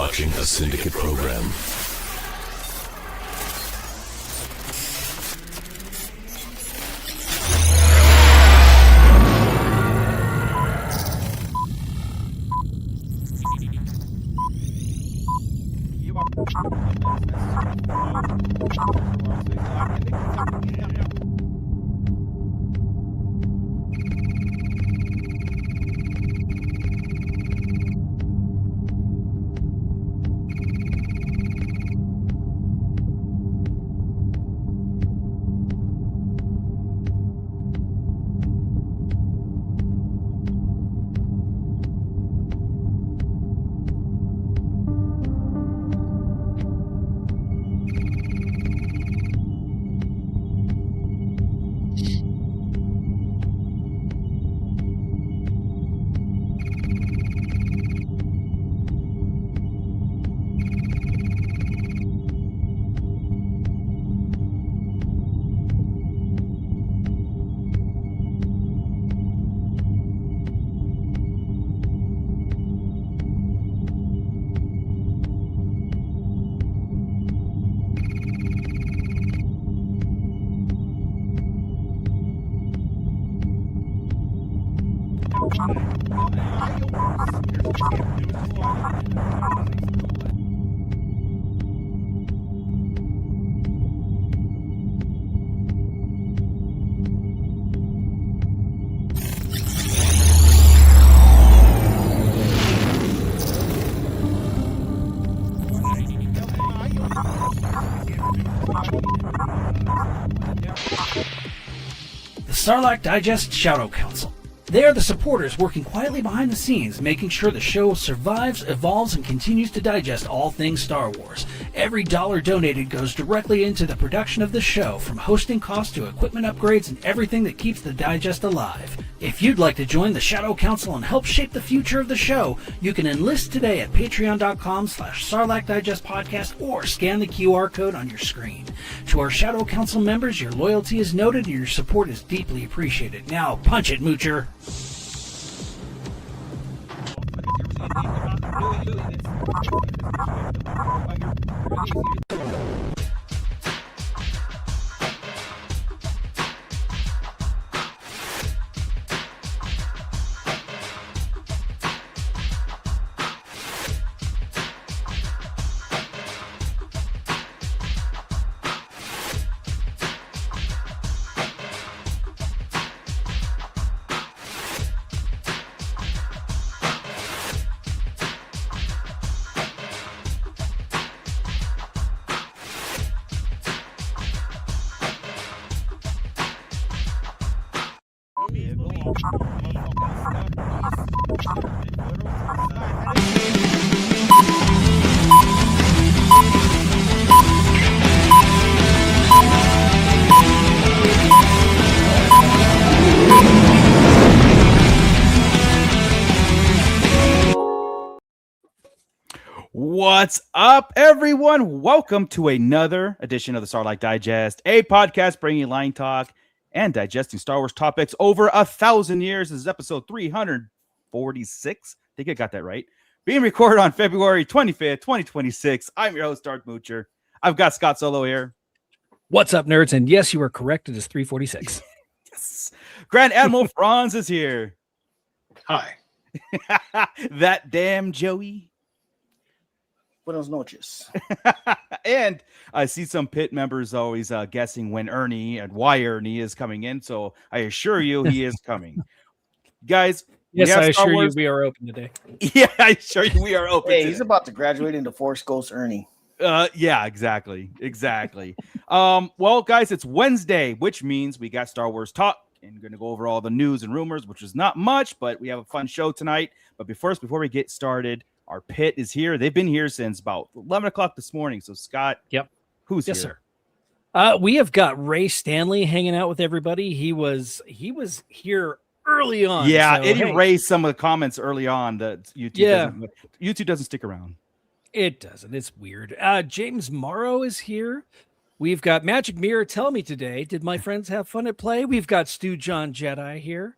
watching a syndicate program. The Sarlacc Digest Shadow Council. They are the supporters working quietly behind the scenes, making sure the show survives, evolves, and continues to digest all things Star Wars. Every dollar donated goes directly into the production of the show, from hosting costs to equipment upgrades and everything that keeps the Digest alive. If you'd like to join the Shadow Council and help shape the future of the show, you can enlist today at patreon.com/Sarlacc Digest Podcast or scan the QR code on your screen. To our Shadow Council members, your loyalty is noted and your support is deeply appreciated. Now, punch it, Moocher. What's up, everyone? Welcome to another edition of the Sarlacc Digest, a podcast bringing line talk and digesting Star Wars topics over 1,000 years. This is episode 346. I think I got that right. Being recorded on February 25th, 2026. I'm your host, Darth Moocher. I've got Scott Solo here. What's up, nerds? And yes, you are correct. It is 346. Yes. Grand Admiral Franz is here. Hi. That damn Joey. Buenos noches. And I see some pit members always guessing when Ernie and why Ernie is coming in. So I assure you he is coming. Guys. Yes, I assure you we are open today. Yeah, I assure you we are open Hey, today. he's about to graduate into Force Ghost Ernie. Yeah, exactly. Well, guys, it's Wednesday, which means we got Star Wars talk and going to go over all the news and rumors, which is not much, but we have a fun show tonight. But before we get started, our pit is here. They've been here since about 11 o'clock this morning. So, Scott, who's yes, here? Sir. We have got Ray Stanley hanging out with everybody. He was here early on. Yeah, so, it erased some of the comments early on that YouTube doesn't stick around. It doesn't. It's weird. James Morrow is here. We've got Magic Mirror. Tell me today, did my friends have fun at play? We've got Stu John Jedi here.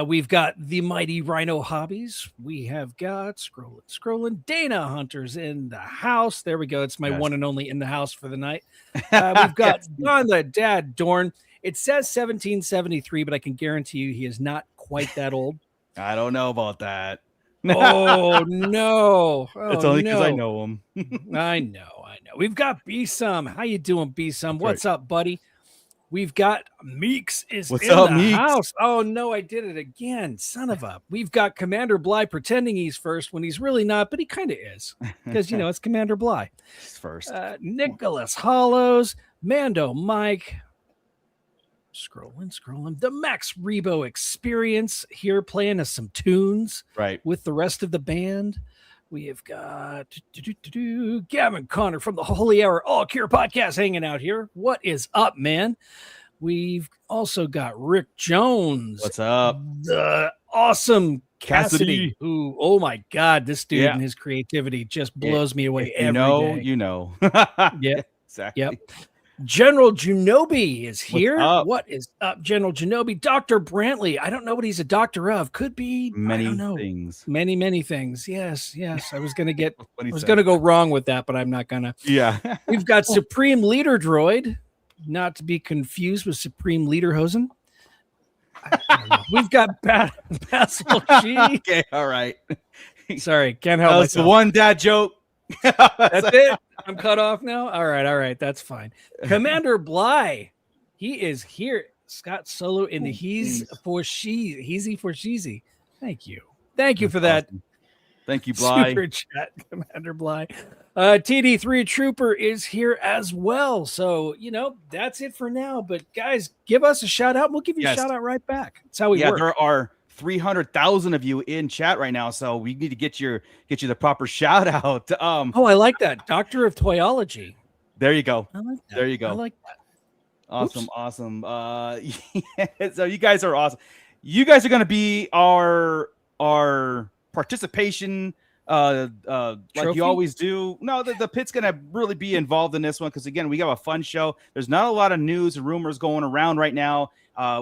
We've got the mighty Rhino Hobbies. We have got scrolling Dana Hunters in the house. There we go. It's my one and only in the house for the night. We've got Don the Dad Dorn. It says 1773, but I can guarantee you he is not quite that old. I don't know about that. Oh no! It's only because I know him. I know. We've got B-Sum. How you doing, B-Sum? What's up, buddy? We've got Meeks What's up, the Meeks? house. Oh no, I did it again. Son of a. We've got Commander Bly pretending he's first when he's really not, but he kind of is. Because it's Commander Bly. He's first. Nicholas Hollows, Mando Mike. Scrolling. The Max Rebo Experience here playing us some tunes with the rest of the band. We have got Gavin Connor from the Holy Hour All Cure Podcast hanging out here. What is up, man? We've also got Rick Jones. What's up? The awesome Cassidy. Who, oh my God, this dude and his creativity just blows me away every day. You know. Yeah, exactly. Yep. General Genobi is here. What's up? What is up, General Genobi? Dr. Brantley. I don't know what he's a doctor of. Could be many I don't know. things. Many things. Yes. I was gonna go wrong with that, but I'm not gonna. Yeah. We've got Supreme Leader Droid, not to be confused with Supreme Leaderhosen. I don't know. We've got Basil G. Okay, all right. Sorry, can't help myself. The one dad joke. That's it. I'm cut off now. All right. That's fine. Commander Bly, he is here. Scott Solo in the Heezy for Sheezy. Thank you for that. Awesome. Thank you, Bly. Super chat, Commander Bly. TD3 Trooper is here as well. So, that's it for now. But guys, give us a shout out. We'll give you a shout out right back. That's how we work. There are 300,000 of you in chat right now, so we need to get you the proper shout out. I like that. Doctor of Toyology. There you go. I like that. There you go. I like that. Awesome. So you guys are awesome. You guys are going to be our participation like you always do. No, the pit's going to really be involved in this one because again, we have a fun show. There's not a lot of news and rumors going around right now.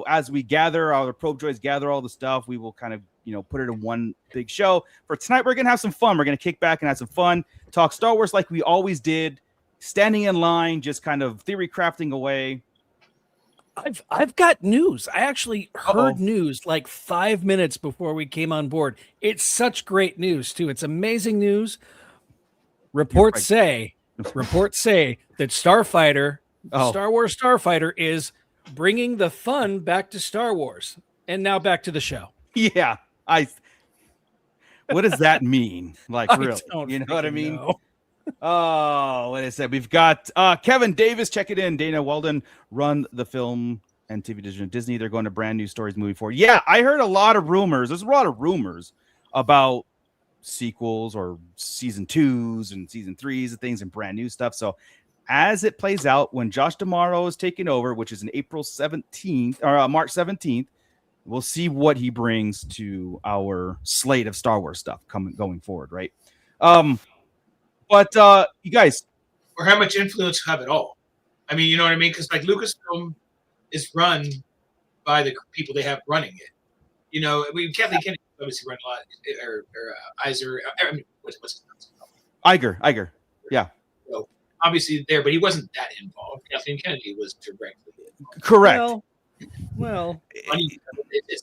As we gather, our probe droids gather all the stuff, we will kind of, put it in one big show. For tonight, we're going to have some fun. We're going to kick back and have some fun, talk Star Wars like we always did, standing in line, just kind of theory crafting away. I've got news. I actually heard news like 5 minutes before we came on board. It's such great news, too. It's amazing news. Reports say that Starfighter, Star Wars Starfighter, is bringing the fun back to Star Wars and now back to the show. Yeah, what does that mean? Like, really? You know what I mean? Know. Oh, what I said. We've got Kevin Davis, check it in. Dana Weldon run the film and TV division of Disney. They're going to brand new stories moving forward. Yeah, I heard a lot of rumors. There's a lot of rumors about sequels or season 2s and season 3s and things and brand new stuff. So as it plays out, when Josh D'Amaro is taking over, which is in April 17th or March 17th, we'll see what he brings to our slate of Star Wars stuff going forward, right? But you guys, or how much influence have at all? I mean, you know what I mean? Because like Lucasfilm is run by the people they have running it. Kathleen Kennedy obviously run a lot, or Iser. I mean, what's his name? Iger. Yeah. So obviously there, but he wasn't that involved. Kathleen Kennedy was directly involved. Correct. Well,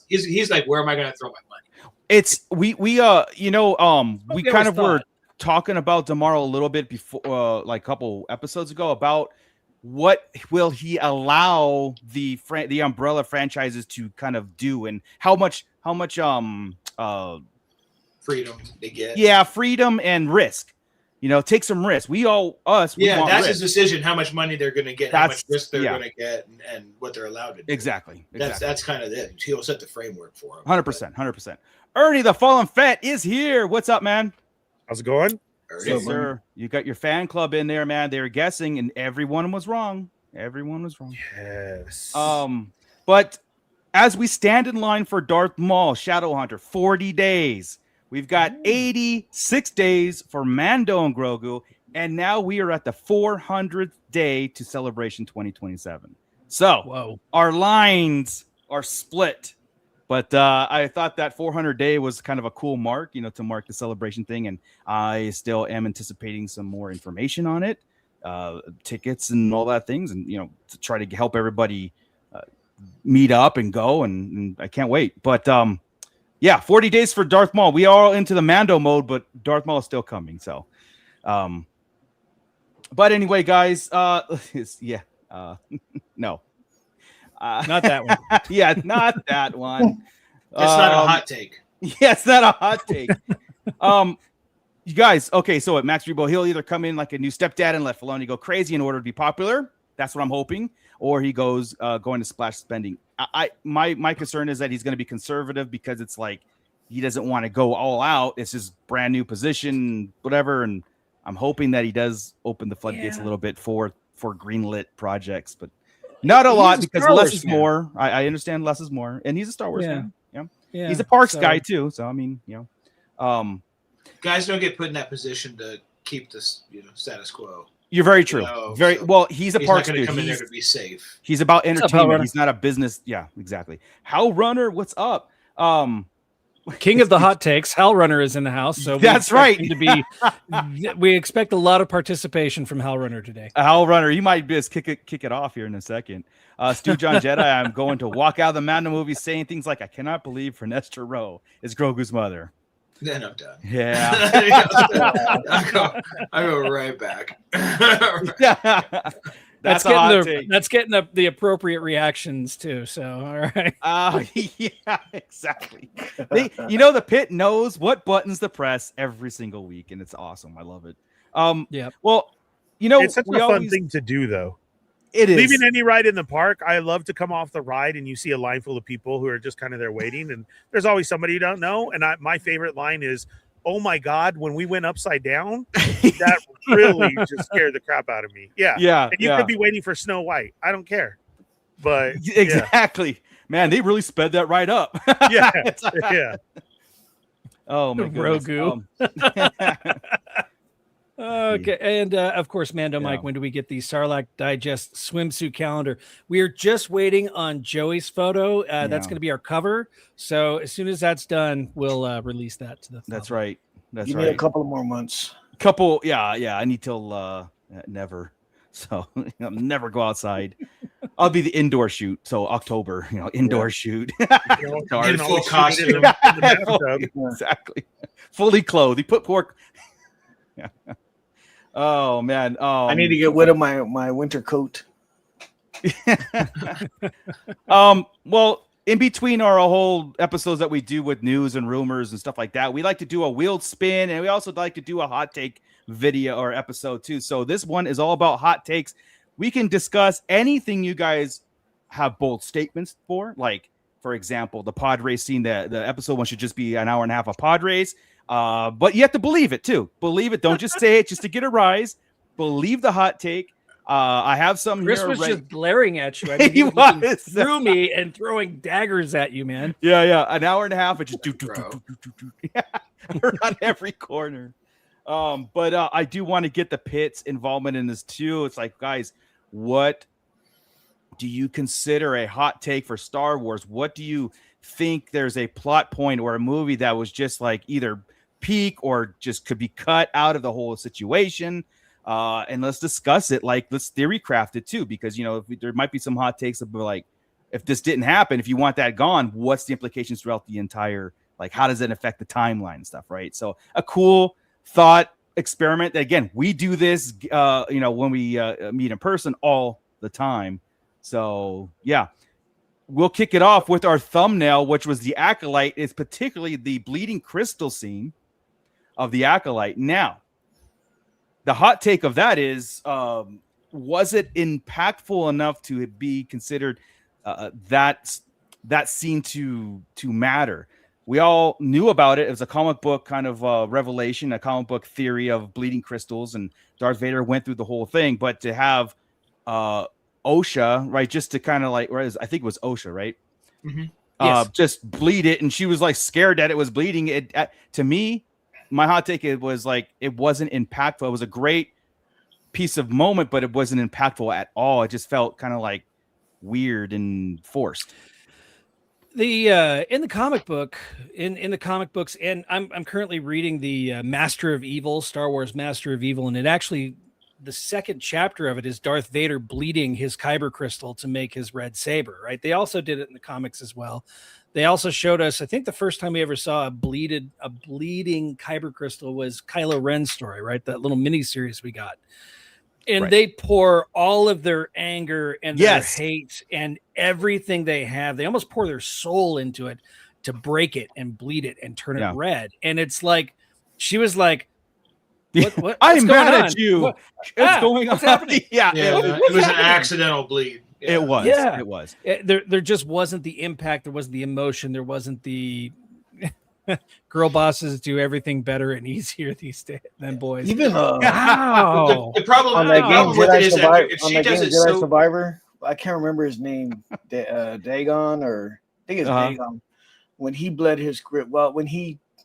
he's like, where am I going to throw my money? It's we kind of were talking about D'Amaro a little bit before, like a couple episodes ago, about what will he allow the umbrella franchises to kind of do and how much freedom they get. Yeah, freedom and risk. Take some risk. That's risk. His decision, how much money they're going to get, how much risk they're going to get, and what they're allowed to do. Exactly. That's kind of it. He'll set the framework for him. 100%. Ernie, the Fallen Fett, is here. What's up, man? How's it going? Yes, sir. You got your fan club in there, man. They were guessing, and everyone was wrong. Yes. But as we stand in line for Darth Maul, Shadowhunter, 40 days. We've got 86 days for Mando and Grogu, and now we are at the 400th day to Celebration 2027. So our lines are split But I thought that 400 day was kind of a cool mark, to mark the celebration thing. And I still am anticipating some more information on it, tickets and all that things. And, to try to help everybody meet up and go. And I can't wait. But 40 days for Darth Maul. We are all into the Mando mode, but Darth Maul is still coming. So, but anyway, guys, no. Not that one. Yeah, not that one. That's not a hot take. Yeah, it's not a hot take. You guys, okay, so at Max Rebo, he'll either come in like a new stepdad and let Filoni go crazy in order to be popular. That's what I'm hoping. Or he goes going to splash spending. My concern is that he's going to be conservative because it's like he doesn't want to go all out. It's his brand new position, whatever. And I'm hoping that he does open the floodgates a little bit for greenlit projects, but not a lot because less is more. I understand less is more, and he's a Star Wars fan. Yeah, he's a Parks guy too. So I mean, guys don't get put in that position to keep this, status quo. You're very true. Well. He's a Parks dude. Come in there to be safe. He's about entertainment. He's not a business. Yeah, exactly. Hal Runner, what's up? King of the hot takes, Hal Runner is in the house. So that's right. We expect a lot of participation from Hal Runner today. Hal Runner, you might just kick it off here in a second. Stu John Jedi, I'm going to walk out of the Mando movie saying things like, "I cannot believe Fernestra Rowe is Grogu's mother." Then I'm done. Yeah. I go right back. That's getting the appropriate reactions too. So all right. Yeah, exactly. The pit knows what buttons to press every single week, and it's awesome. I love it. Yeah. Well, it's such a fun thing to do, though. It is. Leaving any ride in the park, I love to come off the ride and you see a line full of people who are just kind of there waiting, and there's always somebody you don't know. And my favorite line is, "Oh my God, when we went upside down, that really just scared the crap out of me." Yeah. And you could be waiting for Snow White. I don't care. But exactly. Man, they really sped that right up. Yeah. Yeah. Oh my goodness. Grogu. Okay, and of course, Mando Mike, when do we get the Sarlacc Digest swimsuit calendar? We are just waiting on Joey's photo. That's going to be our cover. So as soon as that's done, we'll release that to the public. That's right. That's Give right. me a couple of more months. I need till never. So I'll never go outside. I'll be the indoor shoot. So October, indoor shoot. In full costume. Exactly. Fully clothed. He put pork. Yeah. Oh man. I need to get rid of my winter coat. Well, in between our whole episodes that we do with news and rumors and stuff like that, we like to do a wheeled spin, and we also like to do a hot take video or episode too. So this one is all about hot takes. We can discuss anything you guys have bold statements for, like, for example, the pod race scene. The episode one should just be an hour and a half of pod race. But you have to believe it too. Believe it. Don't just say it just to get a rise. Believe the hot take. I have some. Chris here was already. just glaring at you. I mean, he was looking through me and throwing daggers at you, man. Yeah. An hour and a half. It just do. Around every corner. But I do want to get the pit's involvement in this too. It's like, guys, what do you consider a hot take for Star Wars? What do you think there's a plot point or a movie that was just like either peak or just could be cut out of the whole situation? And let's discuss it. Like, let's theory craft it too, because there might be some hot takes of like, if this didn't happen, if you want that gone, what's the implications throughout the entire, like, how does it affect the timeline and stuff, right? So a cool thought experiment. Again, we do this when we meet in person all the time. So yeah, we'll kick it off with our thumbnail, which was the Acolyte. It's particularly the bleeding crystal scene of the Acolyte. Now, the hot take of that is, was it impactful enough to be considered that scene to matter? We all knew about it. It was a comic book kind of revelation, a comic book theory of bleeding crystals, and Darth Vader went through the whole thing. But to have Osha, right, just to kind of like, I think it was Osha, right? Mm-hmm. Yes. Just bleed it, and she was like scared that it was bleeding. It to me, my hot take, it was like it wasn't impactful. It was a great piece of moment, but it wasn't impactful at all. It just felt kind of like weird and forced. in the comic book, in the comic books, and I'm currently reading the Master of Evil, Star Wars Master of Evil, and it actually, the second chapter of it is Darth Vader bleeding his kyber crystal to make his red saber. Right? They also did it in the comics as well. They also showed us, I think the first time we ever saw a bleeding kyber crystal was Kylo Ren's story, right? That little mini series we got. And they pour all of their anger and their hate and everything they have. They almost pour their soul into it to break it and bleed it and turn it red. And it's like, she was like, what I'm mad on? at you. What's going on? happening? It was an accidental bleed. Yeah. It was. Yeah. It was. There just wasn't the impact. There wasn't the emotion. There wasn't the girl bosses do everything better and easier these days than boys. Even wow. The problem on that game, with it is that Jedi if she does it Jedi so Survivor, I can't remember his name, Dagon, or I think it's Dagon. When he bled his when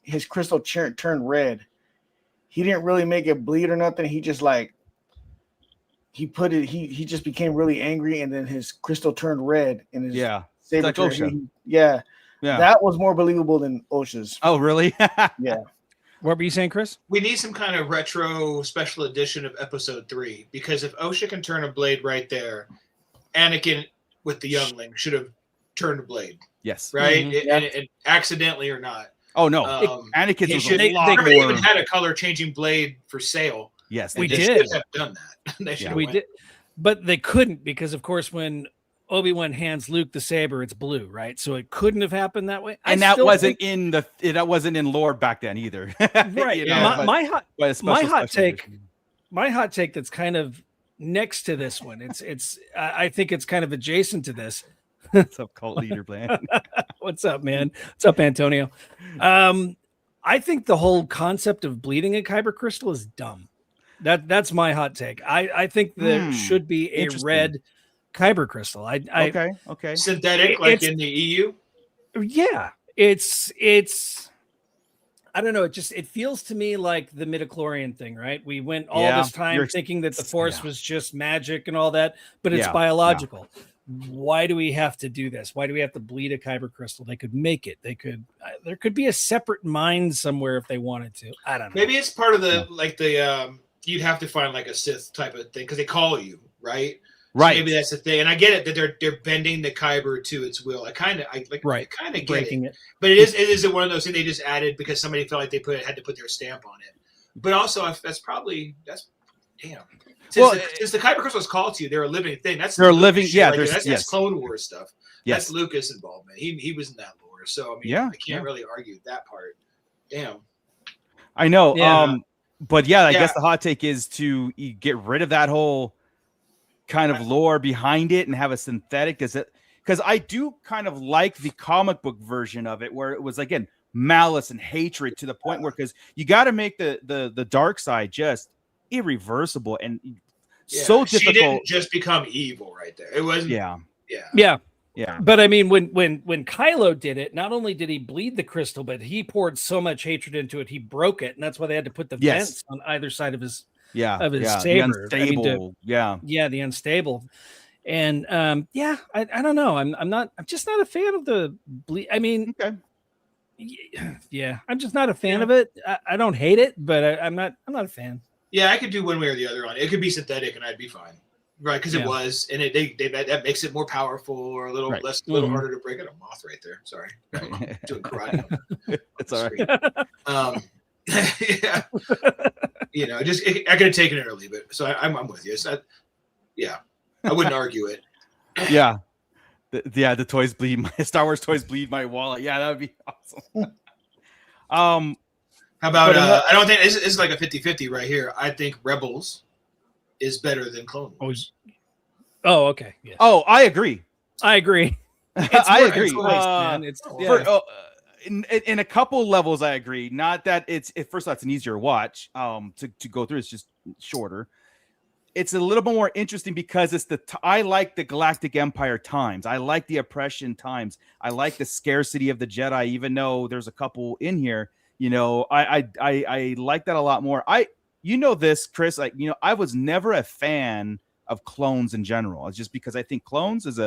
his crystal turned red, he didn't really make it bleed or nothing. He just he just became really angry, and then his crystal turned red, and his saber like Osha. Yeah, that was more believable than Osha's. Oh, really? Yeah. What were you saying, Chris? we need some kind of retro special edition of Episode 3, because if Osha can turn a blade right there, Anakin with the youngling should have turned a blade. Yes. Right? Mm-hmm. And accidentally or not. Oh no, Anakin was should a lot they more. even had a color changing blade for sale. Yes, we They did. should have done that. They should have We went. did, but they couldn't, because of course when Obi-Wan hands Luke the saber, it's blue, right? So it couldn't have happened that way. And that wasn't in lore back then either. Right. You know, my hot take edition. my hot take that's kind of next to this one. I think it's kind of adjacent to this. What's up, cult leader plan? What's up, man? What's up, Antonio? I think the whole concept of bleeding a kyber crystal is dumb. That's my hot take. I think there should be a red kyber crystal. Okay. Synthetic, like in the EU. Yeah, it's. I don't know. It feels to me like the midichlorian thing, right? We went all this time thinking that the Force was just magic and all that, but it's biological. Why do we have to do this? Why do we have to bleed a kyber crystal? They could make it. There could be a separate mind somewhere if they wanted to. I don't know. Maybe it's part of the you'd have to find like a Sith type of thing because they call you, right? Right. So maybe that's the thing. And I get it that they're bending the kyber to its will. I kind of get breaking it. But it is one of those things they just added because somebody felt like they had to put their stamp on it. But also that's damn. Since the kyber crystal is called to you, they're a living thing. They're a living. Yeah, that's Clone Wars stuff. Yes. That's Lucas' involvement. He was in that lore, so I mean, I can't really argue that part. Damn. I know. Yeah. But I guess the hot take is to get rid of that whole kind of lore behind it and have a synthetic. Because I do kind of like the comic book version of it, where it was again malice and hatred to the point where because you got to make the dark side just irreversible and so difficult. She didn't just become evil right there. It wasn't. Yeah. But I mean, when Kylo did it, not only did he bleed the crystal, but he poured so much hatred into it, he broke it, and that's why they had to put the vents on either side of his saber. The unstable. The unstable. And I don't know. I'm just not a fan of the bleed. I mean, I'm just not a fan of it. I don't hate it, but I'm not a fan. Yeah, I could do one way or the other on it. It could be synthetic, and I'd be fine, right? Because it was, and that makes it more powerful or a little less, a little harder to break it. A moth right there. Sorry, I'm doing karate. It's all right. Yeah, I could have taken it or leave it. So I'm with you. So I wouldn't argue it. Yeah, the toys bleed. My Star Wars toys bleed my wallet. Yeah, that would be awesome. How about I don't think it's like a 50-50 right here. I think Rebels is better than Clone Wars. Oh, okay. Yeah. Oh, I agree. I agree. I agree. In a couple levels, I agree. Not that first off, it's an easier watch to go through. It's just shorter. It's a little bit more interesting because it's I like the Galactic Empire times. I like the oppression times. I like the scarcity of the Jedi, even though there's a couple in here. I like that a lot more. This, Chris, I was never a fan of clones in general. It's just because I think clones is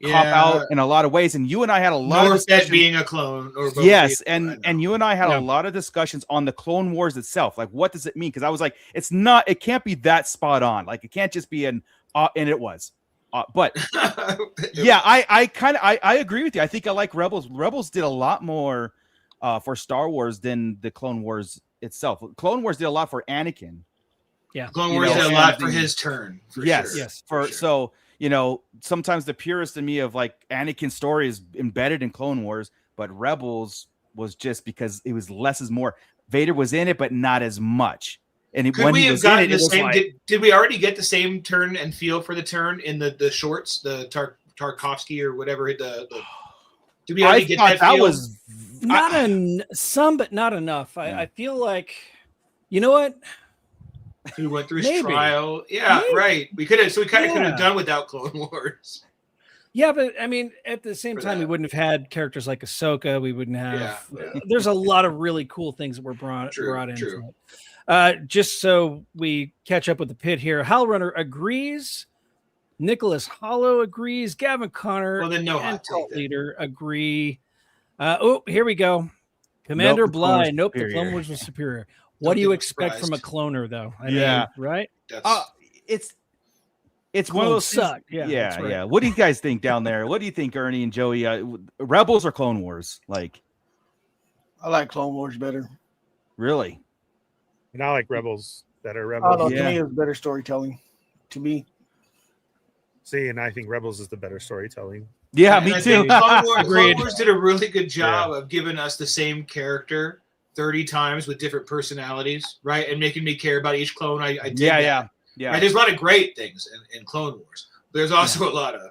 cop out in a lot of ways. And you and I had a lot of discussions. Being a clone, or yes, and you and I had a lot of discussions on the Clone Wars itself. Like, what does it mean? Because I was like, it can't be that spot on. Like, it can't just be and it was. But yeah, I agree with you. I think I like Rebels. Rebels did a lot more for Star Wars than the Clone Wars itself. Clone Wars did a lot for Anakin. Yeah, Clone Wars did a lot for his turn. So sometimes the purist in me of like Anakin's story is embedded in Clone Wars, but Rebels was just because it was less is more. Vader was in it, but not as much. And could we have gotten the same? Did we already get the same turn and feel for the turn in the shorts, the Tarkovsky or whatever? Did we already get that? That was some, but not enough. I feel like, you know what? We went through his trial. Yeah, right. We could have. So we kind of could have done without Clone Wars. Yeah, but I mean, at the same time, we wouldn't have had characters like Ahsoka. We wouldn't have. There's a lot of really cool things that were brought in. Just so we catch up with the pit here, Hal Runner agrees. Nicholas Hollow agrees. Gavin Connor and Cult Leader agree. Here we go. Commander Bly. Nope, the Clone Wars was superior. What do you expect from a cloner, though? I mean, right? It's one of those suck. Yeah. What do you guys think down there? What do you think, Ernie and Joey? Rebels or Clone Wars? Like, I like Clone Wars better. Really? And I like Rebels better. To me, it's better storytelling. To me. See, and I think Rebels is the better storytelling. Yeah, me too. Clone Wars did a really good job of giving us the same character 30 times with different personalities, right? And making me care about each clone. I did that. Yeah. Right? There's a lot of great things in Clone Wars. There's also a lot of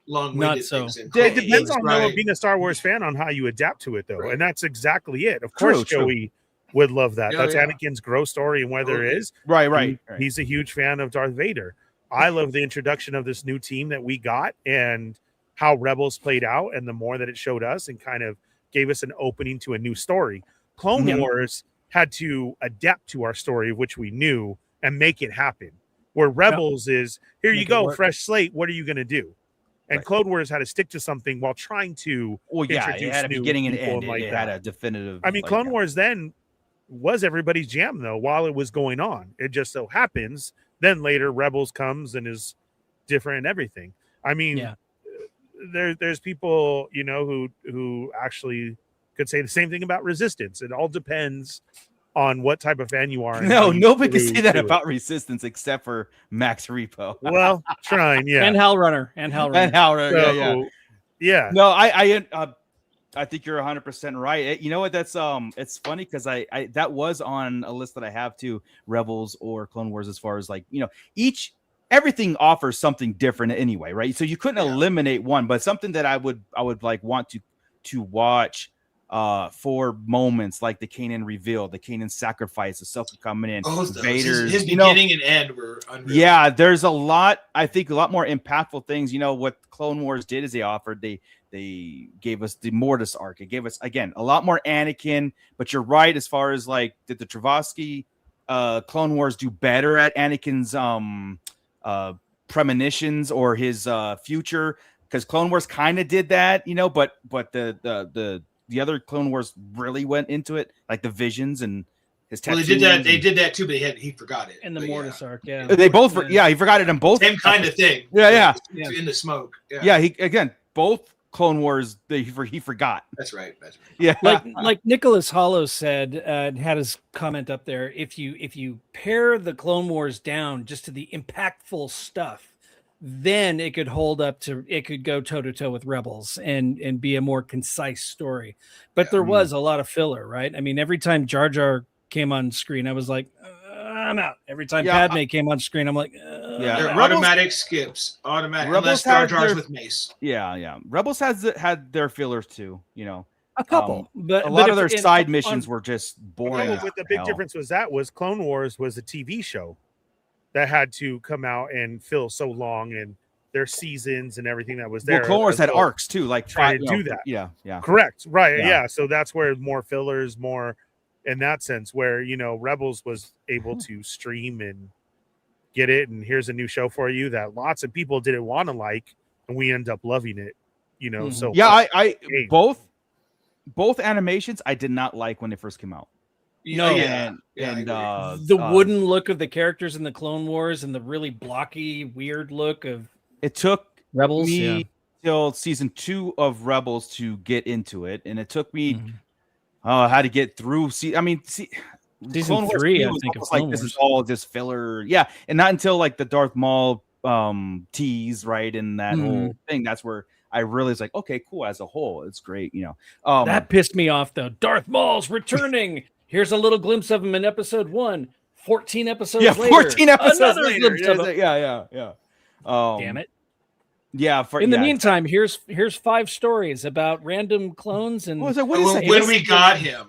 long-winded things in Clone Wars. It depends on being a Star Wars fan on how you adapt to it, though. Right. And that's exactly it. Of course, Joey would love that. That's Anakin's growth story and whether it is. Right. He's a huge fan of Darth Vader. I love the introduction of this new team that we got and how Rebels played out and the more that it showed us and kind of gave us an opening to a new story. Clone Wars had to adapt to our story, which we knew, and make it happen. Where Rebels is, here you go, fresh slate. What are you going to do? And Clone Wars had to stick to something while trying to introduce it had a beginning and end. Like it had a definitive. I mean, Clone Wars then was everybody's jam, though, while it was going on. It just so happens then later Rebels comes and is different and everything. I mean, there's people, who actually could say the same thing about Resistance. It all depends on what type of fan you are. No, nobody can say that about Resistance except for Max Repo. Well, trying, and Hal Runner. Yeah. No, I think you're 100% right. You know what? That's it's funny because I that was on a list that I have too, Rebels or Clone Wars, as far as like, everything offers something different anyway, right? So you couldn't eliminate one, but something that I would like want to watch for moments like the Kanan reveal, the Kanan sacrifice, the Ahsoka coming in, Vader, his beginning and end were unreal. Yeah, there's a lot more impactful things. What Clone Wars did is they gave us the Mortis arc. It gave us, again, a lot more Anakin, but you're right as far as like, did the Travasky Clone Wars do better at Anakin's premonitions or his future? Because Clone Wars kind of did that, but the other Clone Wars really went into it, like the visions and his tattoos. Well, they did that too, but he forgot it. And the Mortis arc, They both, he forgot it in both. Same kind of thing. Yeah. In the smoke. Yeah, both Clone Wars, he forgot. That's right. Yeah, like Nicholas Hollow said, had his comment up there. If you pare the Clone Wars down just to the impactful stuff, then it could go toe to toe with Rebels and be a more concise story. But there was a lot of filler, right? I mean, every time Jar Jar came on screen, I was like, I'm out. Every time Padme came on screen, I'm like, they're automatic skips. Unless Jar Jar's with Mace. Yeah. Rebels had their fillers too, a couple, but a lot of their side missions were just boring. But the big difference was Clone Wars was a TV show that had to come out and fill so long, and their seasons and everything that was there. Well, Clone Wars had arcs too, like trying to do that. Yeah. Correct. Right. Yeah. So that's where more fillers, more in that sense, where Rebels was able to stream and get it, and here's a new show for you that lots of people didn't want to like, and we end up loving it. So yeah, I both animations I did not like when they first came out. No, and the wooden look of the characters in the Clone Wars and the really blocky, weird look of it took Rebels me till season 2 of Rebels to get into it, and it took me how to get through. Season Clone 3, I was think, of almost Clone like this Wars. is all just filler. Yeah, and not until like the Darth Maul tease, right, and that whole thing. That's where I really was like, okay, cool. As a whole, it's great. That pissed me off though. Darth Maul's returning. Here's a little glimpse of him in episode 1. 14 episodes later. 14 episodes another later. glimpse of him. Yeah. Damn it. Yeah. In the meantime, here's 5 stories about random clones and when we got him,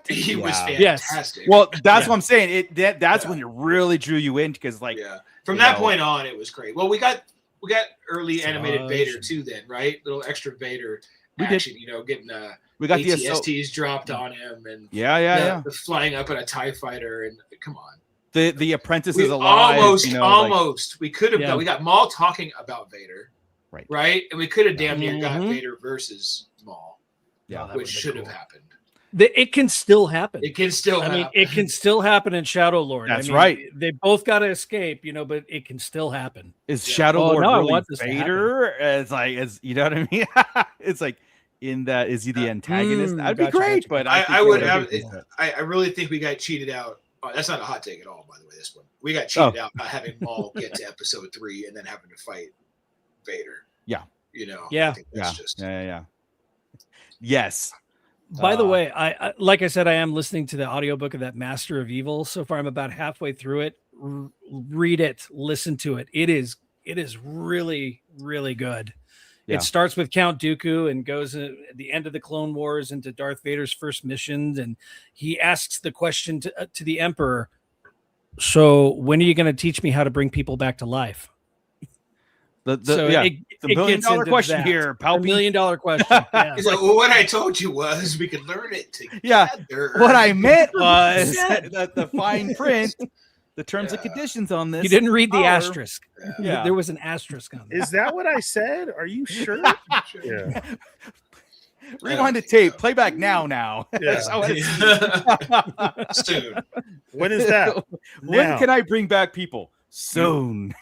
he was fantastic. Yes. Well, that's what I'm saying. That's when it really drew you in because, like, from that point on, it was great. Well, we got early animated Vader too, then, right? Little extra Vader action, getting we got ATSTs dropped on him, and the flying up in a TIE fighter, and come on, the apprentice is alive. Almost, we could have we got Maul talking about Vader, right, and we could have damn near got Vader versus Maul, which should have happened. It can still happen. It can still happen. I mean, it can still happen in Shadow Lord. That's right. They both got to escape, but it can still happen. Is Shadow Lord really Vader? It's you know what I mean? It's like in that, is he the antagonist? That'd be great, but I would have. I really think we got cheated out. That's not a hot take at all, by the way. This one we got cheated out by having Maul get to episode 3 and then having to fight Vader. Yeah. I think that's just Yes. By the way, I like I said, I am listening to the audiobook of that Master of Evil. So far, I'm about halfway through it. Read it, listen to it. It is really, really good. Yeah. It starts with Count Dooku and goes at the end of the Clone Wars into Darth Vader's first missions, and he asks the question to the Emperor. So, when are you going to teach me how to bring people back to life? The $1 million question here, Palpatine. $1 million question. Yeah. He's like, well, what I told you was we could learn it together. Yeah. What I meant was that the fine print, the terms and conditions on this. You didn't read the asterisk. Yeah. There was an asterisk on there. Is that what I said? Are you sure? Yeah. Rewind the tape. Play back now. Yeah. Soon. When is that? When can I bring back people? Soon.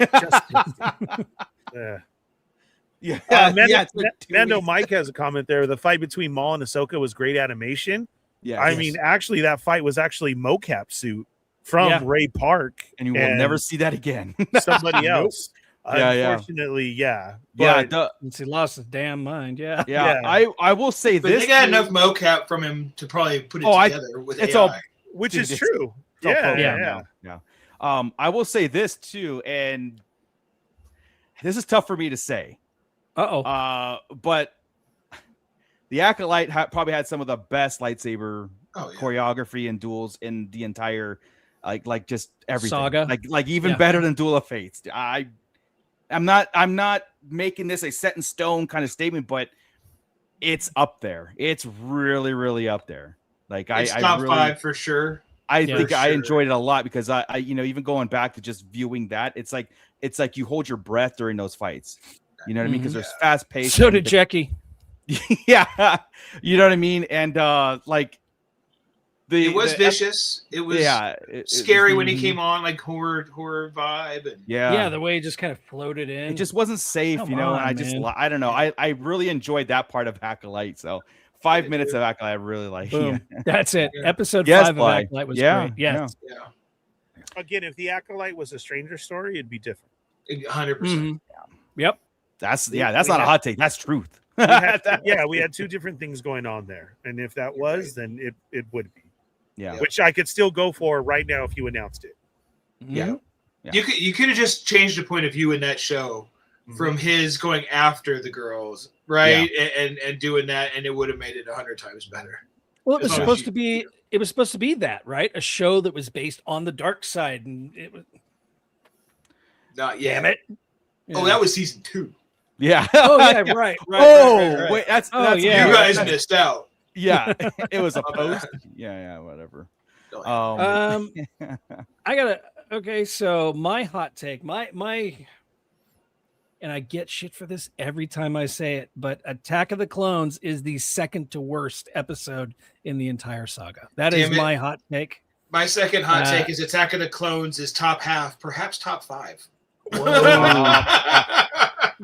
Mando Mike has a comment there. The fight between Maul and Ahsoka was great animation. Yeah, I mean, actually, that fight was actually mocap suit from Ray Park, and you will never see that again. Somebody else. Unfortunately, but he lost his damn mind. I will say but this. They got enough mocap from him to probably put it together with AI. Which is true. Yeah. I will say this too, and this is tough for me to say. But the Acolyte probably had some of the best lightsaber choreography and duels in the entire, like just everything. Saga, like even better than Duel of Fates. I'm not making this a set in stone kind of statement, but it's up there. It's really, really up there. Like it's top 5 for sure. I think I enjoyed it a lot because I even going back to just viewing that, it's like you hold your breath during those fights. You know what I mean? Because there's fast paced. So did Jackie. Yeah, you know what I mean. And it was vicious. It was scary when he came on, like horror vibe, and the way he just kind of floated in. It just wasn't safe, and I don't know. I really enjoyed that part of Acolyte. So 5 minutes of Acolyte, I really like. Boom. That's it. Episode 5 of Acolyte was great. Yes. Yeah. Again, if the Acolyte was a stranger story, it'd be different. 100%. Yep. That's not a hot take. That's truth. We had 2 different things going on there, and if that was, then it would be. Yeah. Which I could still go for right now if you announced it. Yeah. You could have just changed the point of view in that show from his going after the girls, right? And doing that, and it would have made it 100 times better. Well, it was supposed to be. It was supposed to be that, right? A show that was based on the dark side, and it was. Not yet. Damn it! Yeah. Oh, that was season 2. Yeah. Oh yeah, right. Wait, that's you guys missed out. Yeah, it was a post. Yeah, whatever. I gotta. Okay, so my hot take, my and I get shit for this every time I say it, but Attack of the Clones is the second to worst episode in the entire saga. That is my hot take. My second hot take is Attack of the Clones is top half, perhaps top 5.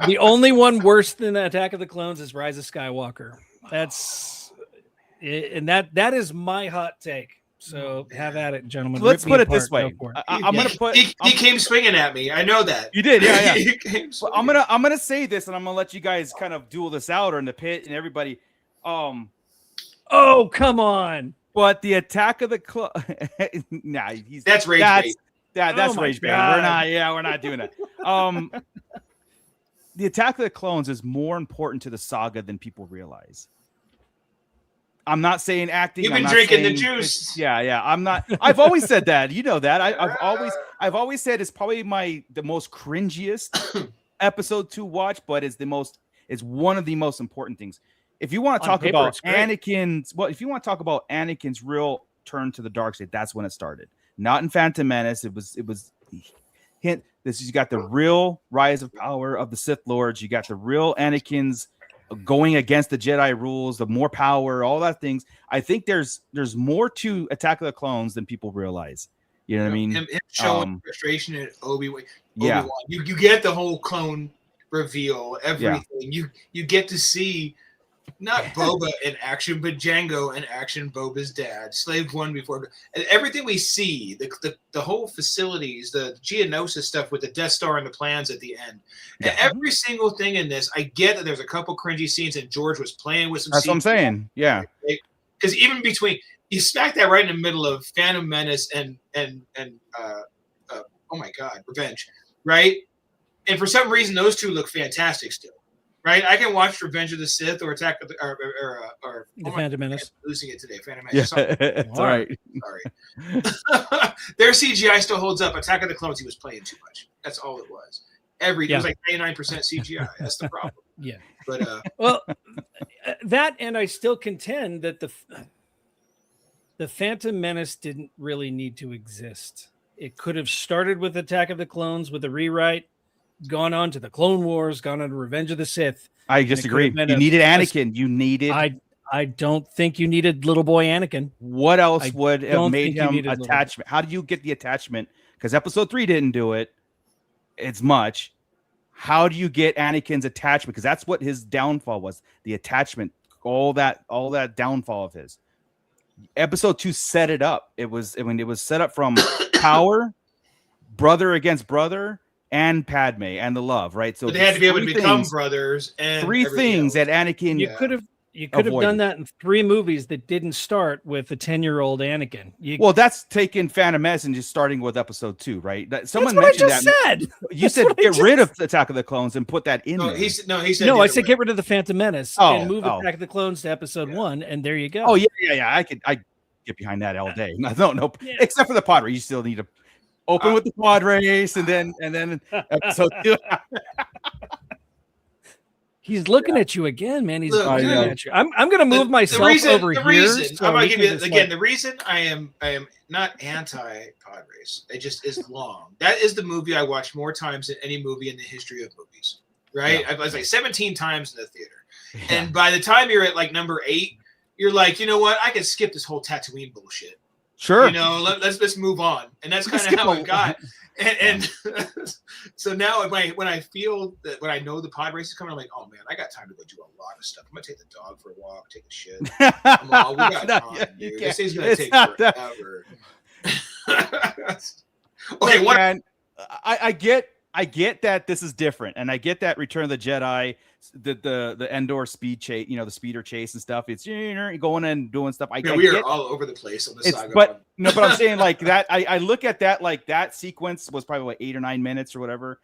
The only one worse than Attack of the Clones is Rise of Skywalker. That is my hot take. So have at it, gentlemen. Let's put it this way. I'm gonna put. He came swinging at me. I know that. You did, yeah. Well, I'm gonna say this, and I'm gonna let you guys kind of duel this out, or in the pit, and everybody. Oh, come on! But the Attack of the Clones. That's rage bait. That's rage bait. We're not doing that. The Attack of the Clones is more important to the saga than people realize. I'm not saying acting. You've been drinking the juice. Yeah. I'm not. I've always said that. You know that. I've always said it's probably the most cringiest episode to watch, but it's one of the most important things. If you want to talk about Anakin's, if you want to talk about Anakin's real turn to the dark side, that's when it started. Not in Phantom Menace. It was hint. You got the real rise of power of the Sith Lords. You got the real Anakin's going against the Jedi rules, the more power, all that things. I think there's more to Attack of the Clones than people realize. You know what I mean? Him showing frustration at Obi-Wan. Yeah. You get the whole clone reveal, everything. Yeah. You get to see not Boba in action, but Jango in action, Boba's dad, Slave One before. And everything we see, the whole facilities, the Geonosis stuff with the Death Star and the plans at the end. Yeah. Every single thing in this, I get that there's a couple cringy scenes and George was playing with some That's what I'm saying. Yeah. Because even between, you smack that right in the middle of Phantom Menace and oh my God, Revenge, right? And for some reason, those two look fantastic still. Right, I can watch Revenge of the Sith or Attack of the or the Phantom Menace. Losing it today, Phantom Menace. Yeah, it's all right. Sorry. Their CGI still holds up. Attack of the Clones, he was playing too much. That's all it was. It was like 99% CGI. That's the problem. Yeah, but well, that and I still contend that the Phantom Menace didn't really need to exist. It could have started with Attack of the Clones with a rewrite. Gone on to the Clone Wars, gone on to Revenge of the Sith. I disagree. You needed Anakin. You needed. I don't think you needed little boy Anakin. What else would have made him attachment? How do you get the attachment? Because Episode 3 didn't do it. It's much. How do you get Anakin's attachment? Because that's what his downfall was. The attachment. All that downfall of his. Episode 2 set it up. It was set up from power, brother against brother. And Padme and the love, right? So but they had to be able to become brothers. And three things that Anakin. You could have done that in 3 movies that didn't start with a 10-year-old Anakin. Well, that's taking Phantom Menace and just starting with Episode 2, right? Someone that's what mentioned I just that. You said get rid of Attack of the Clones and put that in there. He said I said get rid of the Phantom Menace and move Attack of the Clones to Episode 1, and there you go. Oh yeah. I get behind that all day. No, except for the pod race. You still need to open with the pod race and then Episode 2. He's looking at you again, man. He's looking at you. I'm going to move myself over here. I'm going to give you again. The reason I am not anti pod race. It just is long. That is the movie I watched more times than any movie in the history of movies. Right? Yeah. I was like 17 times in the theater, and by the time you're at like number 8, you're like, you know what? I can skip this whole Tatooine bullshit. Sure. Let's move on. And that's kind of how it got. And so now when I feel that when I know the pod race is coming, I'm like, oh man, I got time to go do a lot of stuff. I'm gonna take the dog for a walk, take a shit. We got time, dude. This thing's gonna take forever. Okay, man, I get that this is different, and I get that Return of the Jedi, the Andor speed chase, the speeder chase and stuff. It's going and doing stuff. We are all over the place on the saga. But I'm saying like that. I look at that like that sequence was probably like 8 or 9 minutes or whatever.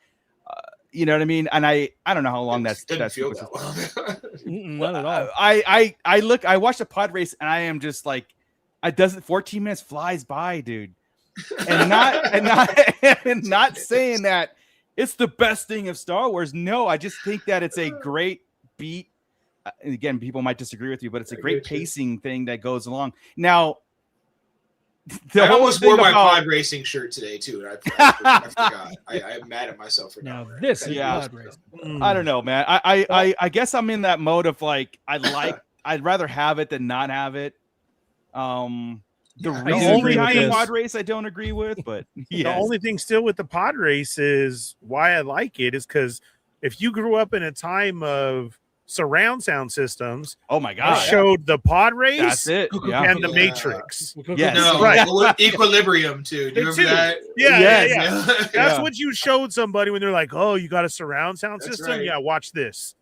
You know what I mean? And I don't know how long that sequence was. Not at all. I watched the pod race and I am just like, 14 minutes flies by, dude. And not saying that it's the best thing of Star Wars. No, I just think that it's a great beat. And again, people might disagree with you, but it's a great pacing thing that goes along. Now, I almost wore my pod racing shirt today too, and I forgot. I'm mad at myself for Now not. this is Yeah. pod racing. I don't know, man. I guess I'm in that mode of like I'd rather have it than not have it. The reason behind the pod race I don't agree with, but the only thing still with the pod race is why I like it is because if you grew up in a time of surround sound systems, oh my god, showed the pod race, that's it, and the Matrix. Yes, no, right. Equilibrium too. Do you remember that? Yeah. That's what you showed somebody when they're like, "Oh, you got a surround sound That's system? right. Yeah, watch this."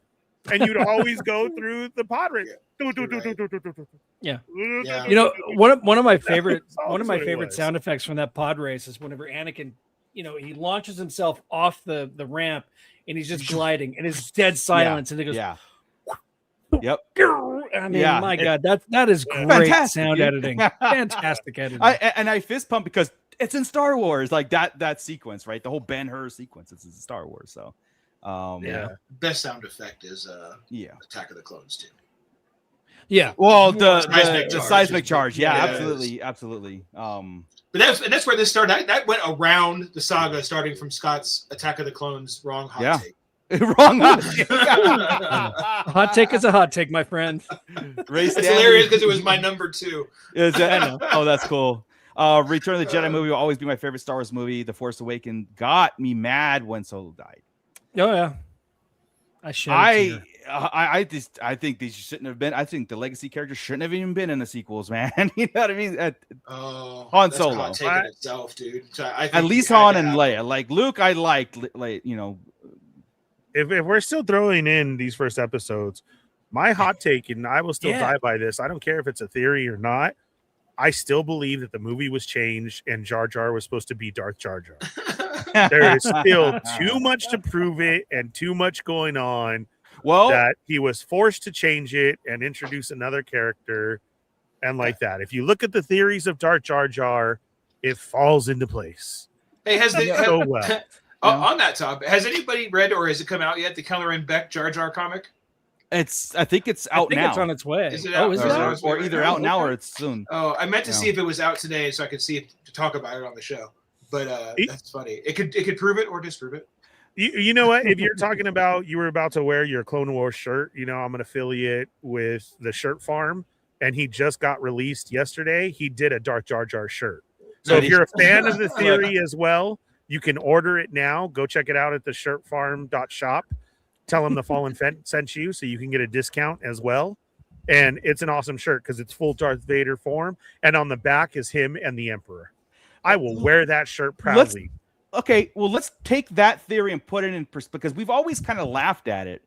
And you'd always go through the pod race. Yeah. Yeah. You know, one of my favorite That's what it was. sound effects from that pod race is whenever Anakin, he launches himself off the ramp and he's just gliding and it's dead silence and it goes. Yeah. Yep. I mean, my God, that is great Fantastic, sound dude. editing. Fantastic editing. I fist pump because it's in Star Wars, like that sequence, right? The whole Ben-Hur sequence. It's in Star Wars, so Best sound effect is Attack of the Clones too. Yeah. Well, the Seismic charge. Yeah, Yeah, absolutely. But that's where this started. That went around the saga, starting from Scott's Attack of the Clones wrong hot take. Wrong hot take. Hot take is a hot take, my friend. It's hilarious because it was my number 2. Is that, I know. Oh, that's cool. Return of the Jedi movie will always be my favorite Star Wars movie. The Force Awakens got me mad when Solo died. Oh yeah, I think these shouldn't have been. I think the legacy characters shouldn't have even been in the sequels, man. You know what I mean? Han Solo, hot take in itself, dude. So at least Han and Leia. Like Luke, I liked. If we're still throwing in these first episodes, my hot take, and I will still die by this. I don't care if it's a theory or not. I still believe that the movie was changed and Jar Jar was supposed to be Darth Jar Jar. There is still too much to prove it and too much going on. Well, that he was forced to change it and introduce another character and like that. If you look at the theories of Darth Jar Jar, it falls into place. Hey, so well. On that topic, has anybody read or has it come out yet? The Kelleran Beck Jar Jar comic? I think it's out now. It's on its way. Is it out? Is it out? Or either out now or it's soon. Oh, I meant to see if it was out today so I could see to talk about it on the show. But that's funny. It could prove it or disprove it. You know what? If you're talking about you were about to wear your Clone Wars shirt, I'm an affiliate with the Shirt Farm, and he just got released yesterday. He did a Darth Jar Jar shirt. So if you're a fan of the theory as well, you can order it now. Go check it out at the shirtfarm.shop. Tell them the Fallen sent you so you can get a discount as well. And it's an awesome shirt because it's full Darth Vader form. And on the back is him and the Emperor. I will wear that shirt proudly. Let's take that theory and put it in perspective because we've always kind of laughed at it.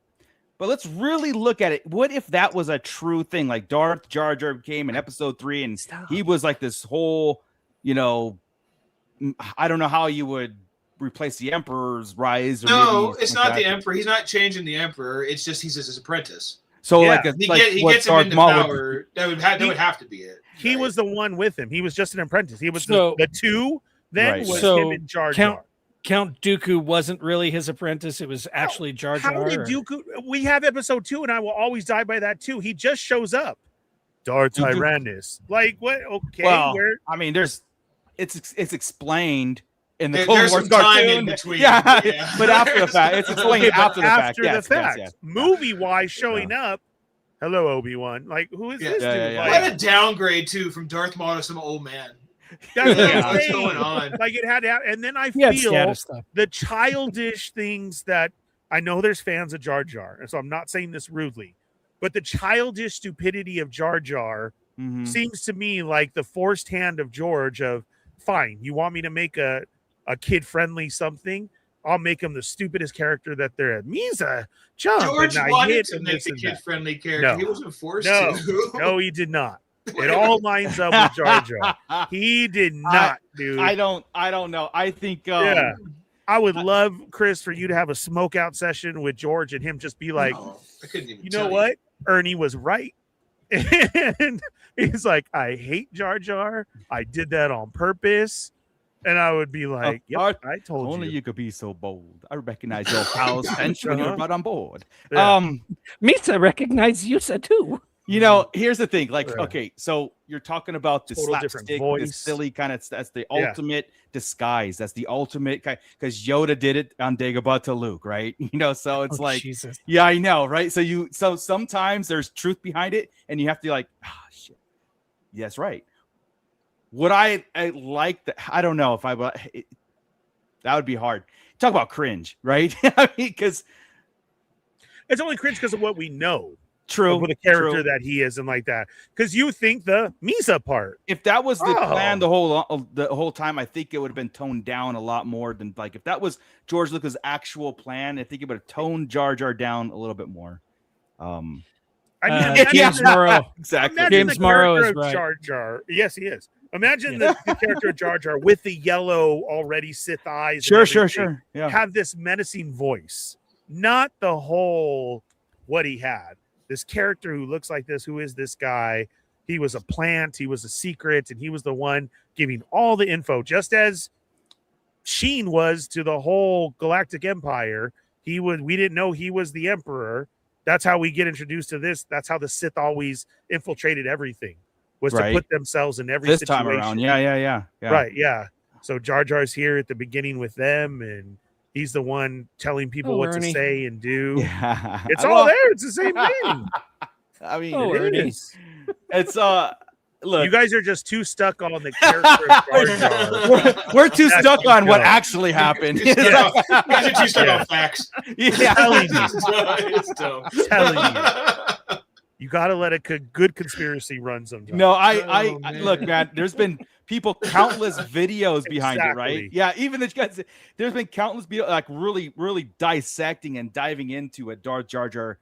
But let's really look at it. What if that was a true thing? Like Darth Jar Jar came in episode 3 and he was like this whole, I don't know how you would replace the Emperor's rise. Or no, it's not the Emperor. He's not changing the Emperor. It's just he's his apprentice. So he gets him into power. That would have to be it. He was the one with him. He was just an apprentice. He was the two. Then was him and Jar Jar. Count Dooku wasn't really his apprentice. It was actually Jar Jar. How did Dooku? We have episode 2, and I will always die by that too. He just shows up. Darth Tyrannus. Like what? Okay. Well, I mean, it's explained in the Clone Wars cartoon in between. Yeah, but after the fact, it's explained after the fact. Yes. Movie-wise, showing up. Hello, Obi-Wan. Like, who is this dude? Yeah. What a downgrade too from Darth Maul to some old man. That's what's going on. Like it had to happen. And then I feel the childish things that I know there's fans of Jar Jar, and so I'm not saying this rudely, but the childish stupidity of Jar Jar seems to me like the forced hand of George of, fine, you want me to make a kid-friendly something? I'll make him the stupidest character that there is. Misa, jump. George wanted to make the kid-friendly character. No. He wasn't forced to. No, he did not. It all lines up with Jar Jar. He did not, dude. I don't know. I think I would love, Chris, for you to have a smoke out session with George and him just be like, I couldn't even you know what? Ernie was right. And he's like, I hate Jar Jar. I did that on purpose. And I would be like, yep, I told you. Only you could be so bold. I recognize your pal's stench when you're brought on board. Misa recognized Yusa too. You know, here's the thing. Like, Yeah. okay, so you're talking about the Total different slapstick, voice. this silly kind of. That's the Yeah. ultimate disguise. That's the ultimate kind. Because Yoda did it on Dagobah to Luke, right? You know, so it's like, Jesus. yeah, I know, right? So sometimes there's truth behind it, and you have to be like, shit. Yes, right. Would I like that? I don't know if I would. That would be hard. Talk about cringe, right? I mean, because It's only cringe because of what we know. true With the character true. that he is and like that. Because you think the Misa part. If that was the plan the Oh. whole time, I think it would have been toned down a lot more than like if that was George Lucas' actual plan. I think it would have toned Jar Jar down a little bit more. I mean, James Morrow. Exactly. imagine James the Morrow character is of right. Jar Jar. Yes, he is. Imagine the character of Jar Jar with the yellow already Sith eyes. and everything. Yeah. Have this menacing voice, not the whole what he had. This character who looks like this, who is this guy? He was a plant, he was a secret, and he was the one giving all the info, just as Sheen was to the whole Galactic Empire. We didn't know he was the Emperor. That's how we get introduced to this. That's how the Sith always infiltrated everything, was Right. to put themselves in every This situation. time around, yeah. Right, yeah. So Jar Jar's here at the beginning with them, and he's the one telling people what Ernie. to say and do. Yeah. It's all there. It's the same thing. I mean, Oh, it Ernie. is. It's look, You guys are just too stuck on the character of Jar Jar. we're too That's stuck too on what dumb. actually happened. You guys are too stuck Yeah. on facts. Yeah. Telling you. It's dumb. Telling you. You got to let a good conspiracy run sometimes. No, Oh, I man. look, man. There's been countless videos behind it, right? Exactly. Yeah, even the guys. There's been countless videos, like really dissecting and diving into a Jar Jar,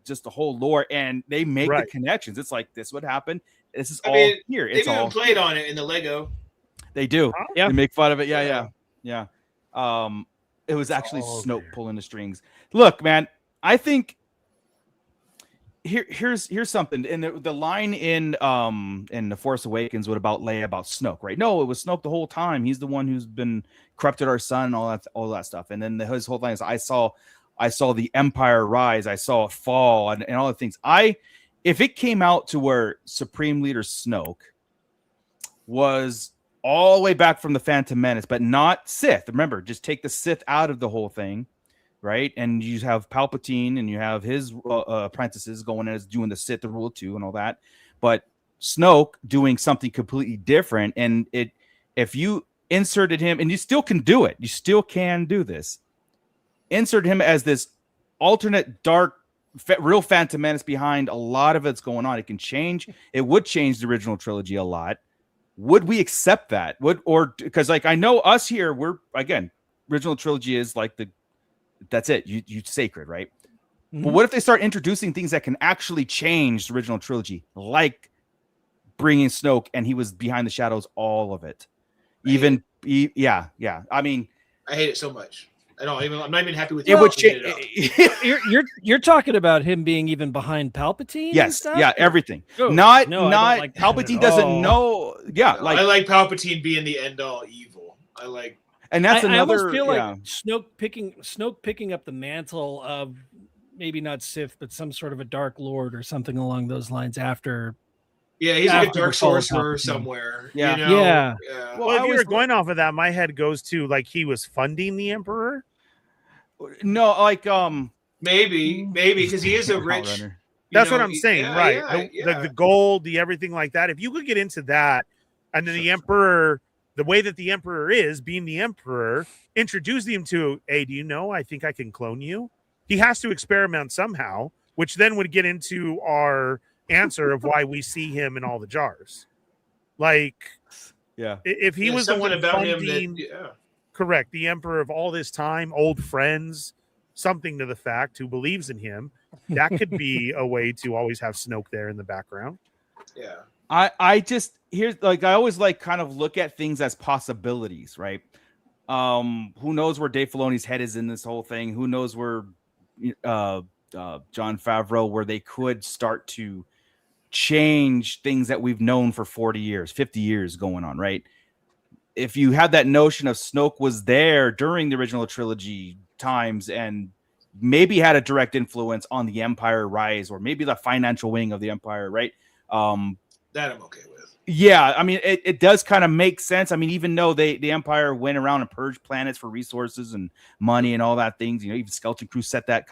just the whole lore, and they make Right. the connections. It's like this would happen. This is I all mean, here. They've It's even all played on it in the Lego. they do. Yeah. They make fun of it. Yeah. It was actually all Snoke there. pulling the strings. Look, man, I think here's something. And the line in The Force Awakens, what about Leia about Snoke, right? No, it was Snoke the whole time. He's the one who's been corrupted our son and all that stuff. And then his whole thing is I saw the Empire rise, I saw it fall, and all the things. If it came out to where Supreme Leader Snoke was all the way back from the Phantom Menace, but not Sith. Remember, just take the Sith out of the whole thing, right? And you have Palpatine and you have his apprentices going as doing the Sith, the Rule 2 and all that. But Snoke doing something completely different. And if you inserted him, and you still can do it, you still can do this, insert him as this alternate dark, real Phantom Menace behind a lot of it's going on. It can change. It would change the original trilogy a lot. Would we accept that? Because like I know us here, we're again, original trilogy is like that's it. You sacred, right? Mhm. But what if they start introducing things that can actually change the original trilogy, like bringing Snoke and he was behind the shadows, all of it. Yeah. I mean, I hate it so much. I'm not even happy with it would change. change. You're talking about him being even behind Palpatine? and Yes, stuff? yeah, everything. Oh, not no, I don't like that Palpatine at doesn't all. know. Yeah, I like, like Palpatine being the end all evil. and that's I another. almost feel yeah. like Snoke picking up the mantle of maybe not Sith, but some sort of a Dark Lord or something along those lines after. Yeah, he's like a After dark the fall of sorcerer Palpatine. somewhere. Yeah. You know? Yeah. Well, Well, I if you're was- going off of that, my head goes to like he was funding the Emperor. No, like Maybe because he is a rich. Outrunner. That's what I'm saying, yeah, right? yeah. The gold, the everything like that. If you could get into that, and then the Emperor, the way that the Emperor is, being the Emperor, introduce him to, hey, do you know? I think I can clone you. He has to experiment somehow, which then would get into our answer of why we see him in all the jars. Like, Yeah. if he Yeah, was the something one about him funding, that, correct, the Emperor of all this time, old friends, something to the fact, who believes in him, that could be a way to always have Snoke there in the background. yeah. I just I always like kind of look at things as possibilities, right? Who knows where Dave Filoni's head is in this whole thing? Who knows where John Favreau, where they could start to change things that we've known for 40 years, 50 years going on, right? If you had that notion of Snoke was there during the original trilogy times and maybe had a direct influence on the Empire rise, or maybe the financial wing of the Empire, right? That I'm okay with. Yeah, I mean, it does kind of make sense. I mean, even though the Empire went around and purged planets for resources and money and all that things, you know, even Skeleton Crew set that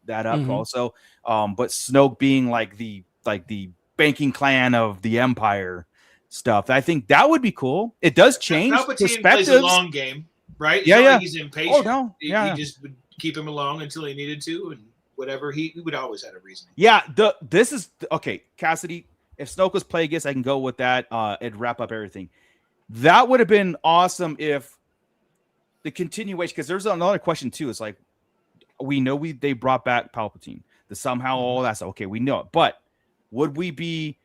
up also. But Snoke being like the banking clan of the Empire stuff, I think that would be cool. It does change Palpatine plays a long game, right? It's yeah, not yeah. like he's impatient. Oh no, yeah. He just would keep him along until he needed to, and whatever he would always have a reason. Yeah, this is okay, Cassidy. If Snoke was Plagueis, I can go with that. It'd wrap up everything. That would have been awesome if the continuation, because there's another question too. It's like we know they brought back Palpatine. Somehow all that's okay. We know it, but would we be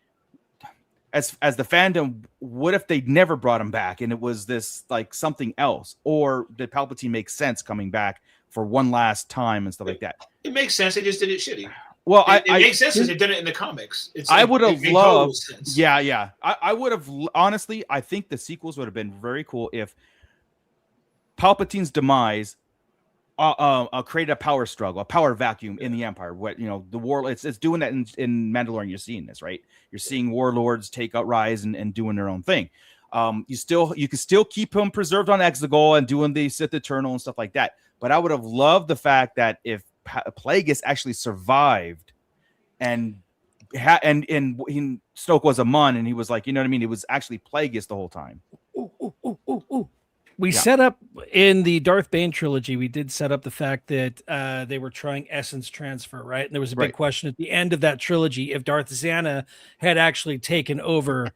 as the fandom? What if they never brought him back and it was this like something else, or did Palpatine make sense coming back for one last time and stuff like that? It makes sense. They just did it shitty. Well, it makes sense because they've done it in the comics. I would have loved. Yeah. I would have honestly. I think the sequels would have been very cool if Palpatine's demise created a power struggle, a power vacuum in the Empire. What the war. It's doing that in Mandalorian. You're seeing this, right? You're seeing warlords take out rise and doing their own thing. You can still keep him preserved on Exegol and doing the Sith Eternal and stuff like that. But I would have loved the fact that if Plagueis actually survived, and Snoke was a Mun, and he was like, you know what I mean? It was actually Plagueis the whole time. We set up in the Darth Bane trilogy. We did set up the fact that they were trying essence transfer, right? And there was a big question at the end of that trilogy if Darth Xana had actually taken over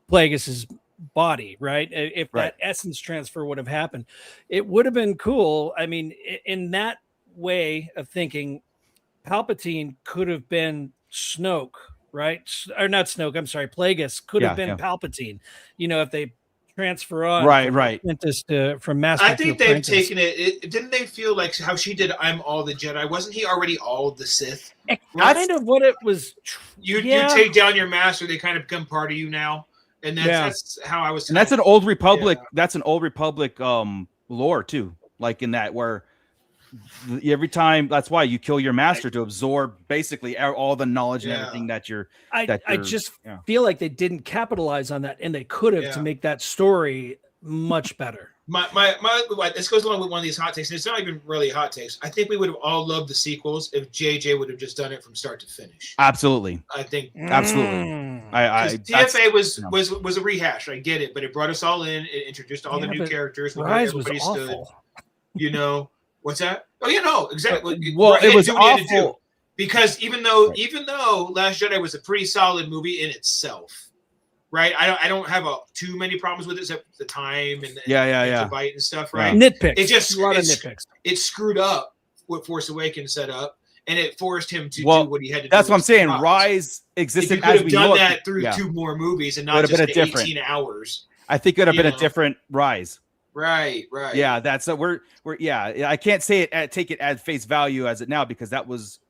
Plagueis's body, right? If that essence transfer would have happened, it would have been cool. I mean, in that way of thinking, Palpatine could have been Snoke, right? Or not Snoke, I'm sorry, Plagueis could have been Palpatine, if they transfer on right from Master. I think they've taken it. Didn't they feel like how she did I'm all the Jedi? Wasn't he already all the Sith? Kind of what it was. You take down your master, they kind of become part of you now. And that's how I was. And that's an old Republic. Yeah. That's an old Republic lore too. Like in that where every time, that's why you kill your master to absorb basically all the knowledge and everything that you're. I just feel like they didn't capitalize on that, and they could have to make that story much better. This goes along with one of these hot takes, and it's not even really hot takes. I think we would have all loved the sequels if JJ would have just done it from start to finish. Absolutely. I think absolutely. TFA was a rehash. I get it, but it brought us all in. It introduced all the new characters. Rise was awful. What's that? Oh, exactly. Well, it was awful because even though Last Jedi was a pretty solid movie in itself. Right, I don't have too many problems with it except the time and the bite and stuff. Right, nitpicks. It just a lot of nitpicks. It screwed up what Force Awakens set up, and it forced him to do what he had to do. That's what I'm saying. Rise existed as we know it. Could have done that through 2 more movies and not just 18 hours. I think it would have been a different Rise. Right. Yeah, that's we're I can't say it take it at face value as it now because that was.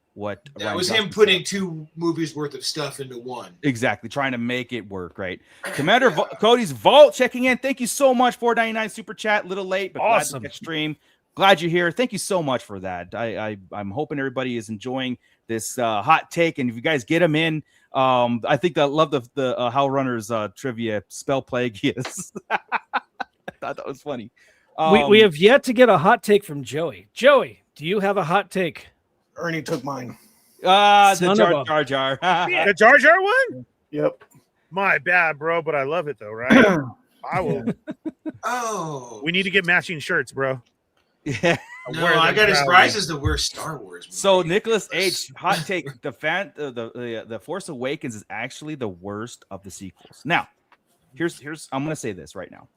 That was him putting 2 movies worth of stuff into one. Exactly, trying to make it work, right? Commander Cody's Vault checking in. Thank you so much. $4.99 super chat. Little late, but awesome. Glad to stream. Glad you're here. Thank you so much for that. I'm hoping everybody is enjoying this hot take, and if you guys get them in, I think I love the How Runners trivia spell Plagueis. I thought that was funny. We have yet to get a hot take from Joey. Joey, do you have a hot take? Ernie took mine. The Jar Jar. The Jar Jar one? Yep. My bad, bro, but I love it though, right? I will. Oh. We need to get matching shirts, bro. Yeah. No, I got his Rise is the worst Star Wars movie. So Nicholas H. hot take: the Force Awakens is actually the worst of the sequels. Now, here's I'm gonna say this right now.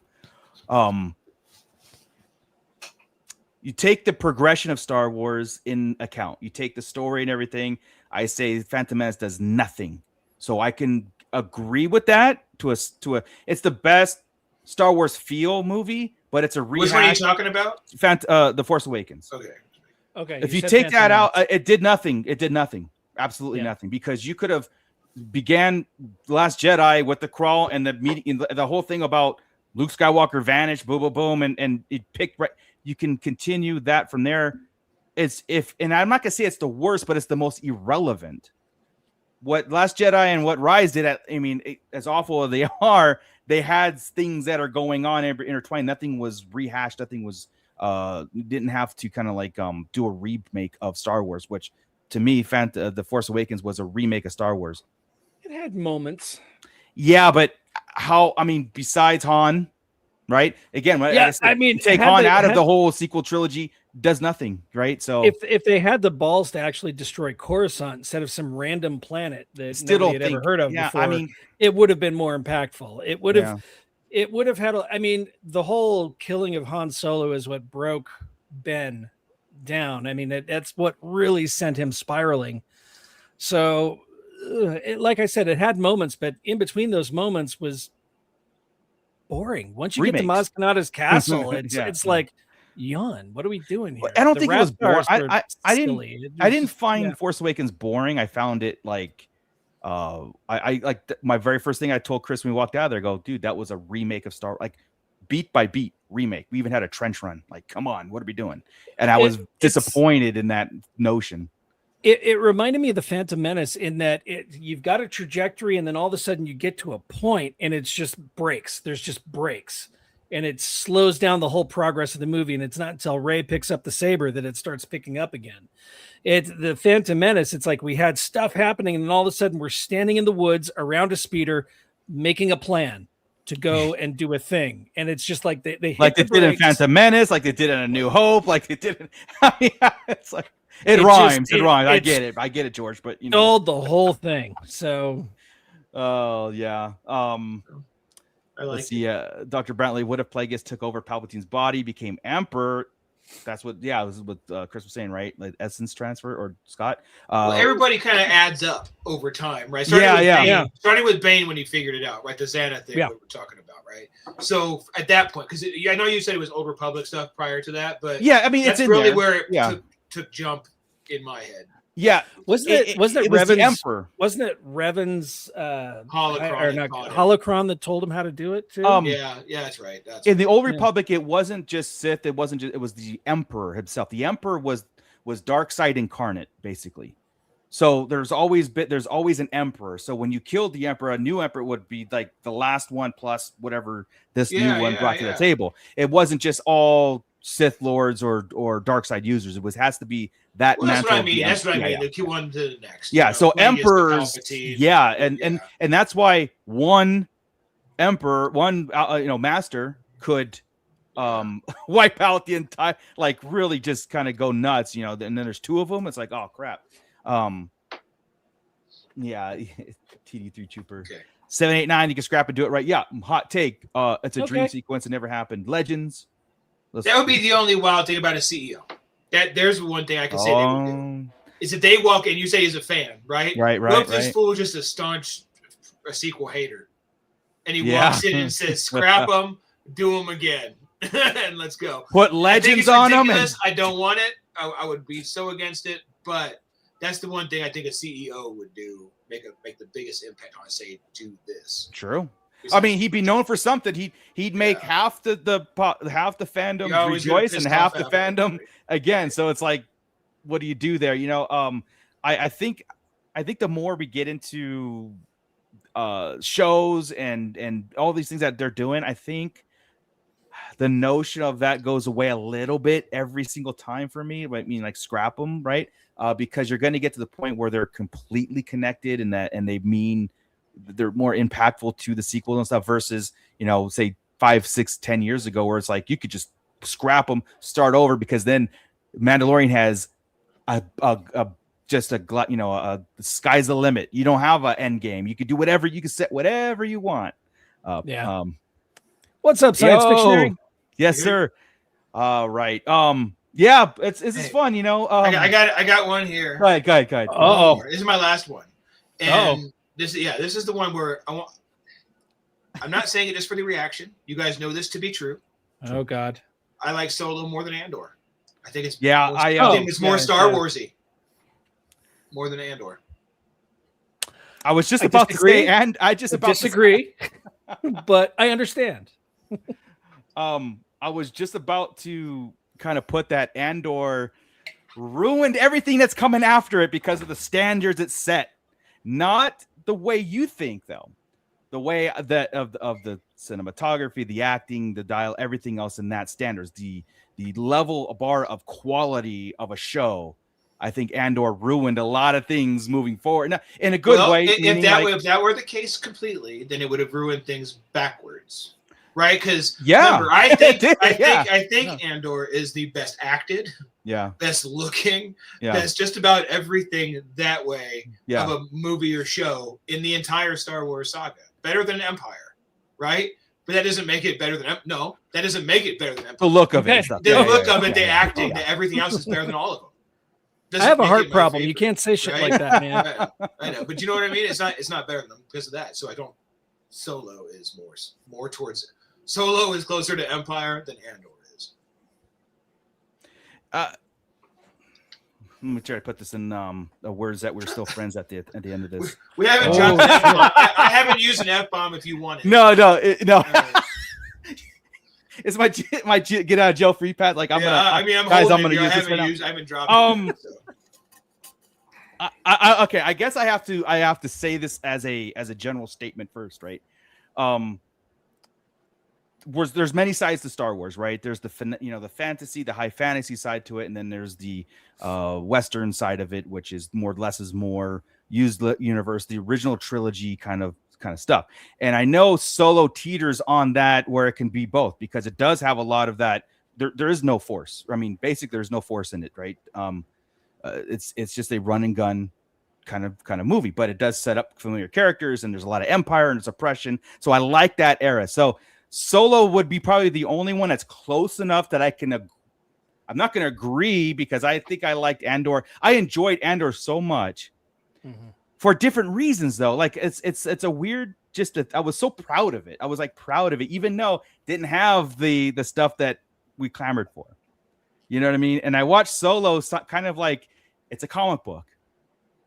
You take the progression of Star Wars in account. You take the story and everything. I say Phantom Menace does nothing. So I can agree with that to a. It's the best Star Wars feel movie, but it's a rehash. Which one are you talking about? The Force Awakens. Okay. If you take that out, it did nothing. It did nothing. Absolutely nothing. Because you could have began The Last Jedi with the crawl and the meeting, the whole thing about Luke Skywalker vanished, boom, boom, boom, and it picked right. You can continue that from there. and I'm not gonna say it's the worst, but it's the most irrelevant. What Last Jedi and what Rise did, as awful as they are, they had things that are going on intertwined. Nothing was rehashed. Nothing was you didn't have to kind of like do a remake of Star Wars, which to me, The Force Awakens was a remake of Star Wars. It had moments. Yeah, but besides Han, right? Again, yeah, take Han out of the whole sequel trilogy, does nothing, right? So if they had the balls to actually destroy Coruscant instead of some random planet that nobody had ever heard of before, it would have been more impactful. It would have had the whole killing of Han Solo is what broke Ben down. That's what really sent him spiraling. So like I said, it had moments, but in between those moments was boring. Once you get to Maz Kanata's castle, it's like, yawn. What are we doing here? I don't think it was boring. I didn't find Force Awakens boring. I found it like my very first thing I told Chris when we walked out of there, go, dude, that was a remake of Star, like beat by beat remake. We even had a trench run. Like, come on, what are we doing? And I was disappointed in that notion. It reminded me of the Phantom Menace in that you've got a trajectory, and then all of a sudden you get to a point, and it's just breaks. There's just breaks, and it slows down the whole progress of the movie. And it's not until Rey picks up the saber that it starts picking up again. It's the Phantom Menace. It's like we had stuff happening, and then all of a sudden we're standing in the woods around a speeder, making a plan to go and do a thing. And it's just like they did in Phantom Menace, like they did in A New Hope, like they did. It's like. It rhymes. I get it, George. But the whole thing. So, yeah. Let's see. Dr. Brantley, what if Plagueis took over Palpatine's body, became Emperor? That's what. Yeah, this is what Chris was saying, right? Like essence transfer, or Scott. Everybody kind of adds up over time, right? Starting with Bane when he figured it out, right? The Xana thing we were talking about, right? So at that point, because I know you said it was Old Republic stuff prior to that, but it's really there. Where it took jump in my head. Yeah, wasn't it Revan's Emperor? Wasn't it Revan's holocron that told him how to do it too? That's right. In the Old Republic, it wasn't just Sith. It was the Emperor himself. The Emperor was Darkseid incarnate, basically. So there's always an Emperor. So when you killed the Emperor, a new Emperor would be like the last one plus whatever this new one brought to the table. It wasn't just all Sith Lords or Darkseid users. It has to be that. Well, that's what I mean. That's what I mean. The one to the next. Yeah. So emperors. And that's why one emperor, master could wipe out the entire, like really just kind of go nuts. And then there's two of them. It's like, oh crap. TD3 Trooper. Okay. 789. You can scrap and do it right. Yeah. Hot take. It's a dream sequence. It never happened. Legends. That would be the only wild thing about a CEO. There's one thing I can say they would do. Is that they walk in, you say he's a fan, right? Right. What if this fool is just a staunch sequel hater? And he walks in and says, scrap them, do them again. And let's go. Put legends on them. I don't want it. I would be so against it. But that's the one thing I think a CEO would do, make the biggest impact on, say, do this. True. He'd be known for something. He'd make half the fandom rejoice and half the fandom again. So it's like, what do you do there? I think the more we get into shows and all these things that they're doing, I think the notion of that goes away a little bit every single time for me. Like scrap them, right? Because you're going to get to the point where they're completely connected and they mean they're more impactful to the sequels and stuff versus, say 5, 6, 10 years ago, where it's like you could just scrap them, start over, because then Mandalorian has the sky's the limit. You don't have an end game. You could do whatever, you can set whatever you want. What's up, Science Fictionary? Yes, sir. Right. This is fun, I got one here. Go ahead. Oh, this is my last one. And this is the one where I'm not saying it just for the reaction. You guys know this to be true. Oh God. I like Solo more than Andor. I think it's it's more Star Warsy. More than Andor. I was just about to say, and I disagree, but I understand. I was just about to kind of put that Andor ruined everything that's coming after it because of the standards it set. Not the way you think, though. The way that of the cinematography, the acting, the dial, everything else in that standards, the level bar of quality of a show. I think Andor ruined a lot of things moving forward. Now, in a good way. If that were the case completely, then it would have ruined things backwards, right? Because remember, I think Andor is the best acted, best looking, best just about everything that way of a movie or show in the entire Star Wars saga. Better than Empire, right? But that doesn't make it better than that doesn't make it better than Empire. The look of it, the look of it, the acting, everything else is better than all of them. I have a heart problem. You can't say shit like that, man. I know, but you know what I mean. It's not better than them because of that. So I don't. Solo is more towards it. Solo is closer to Empire than Andor is. Let me try to put this in words that we're still friends at the end of this. We haven't dropped an F-bomb. I haven't used an F-bomb if you want it. No. It's my get out of jail free pad. Like I'm gonna use this right now. I haven't dropped it. Okay, I guess I have to say this as a general statement first, right? There's many sides to Star Wars, right? There's the fantasy, the high fantasy side to it, and then there's the Western side of it, which is less is more, used universe, the original trilogy kind of stuff. And I know Solo teeters on that where it can be both because it does have a lot of that. There is no force. I mean, basically, there's no force in it, right? It's just a run and gun kind of movie, but it does set up familiar characters, and there's a lot of Empire and it's oppression. So I like that era. So Solo would be probably the only one that's close enough that I can. I'm not going to agree because I think I liked Andor. I enjoyed Andor so much for different reasons, though. Like it's a weird. I was so proud of it. I was like proud of it, even though it didn't have the stuff that we clamored for. You know what I mean? And I watched Solo, kind of like it's a comic book,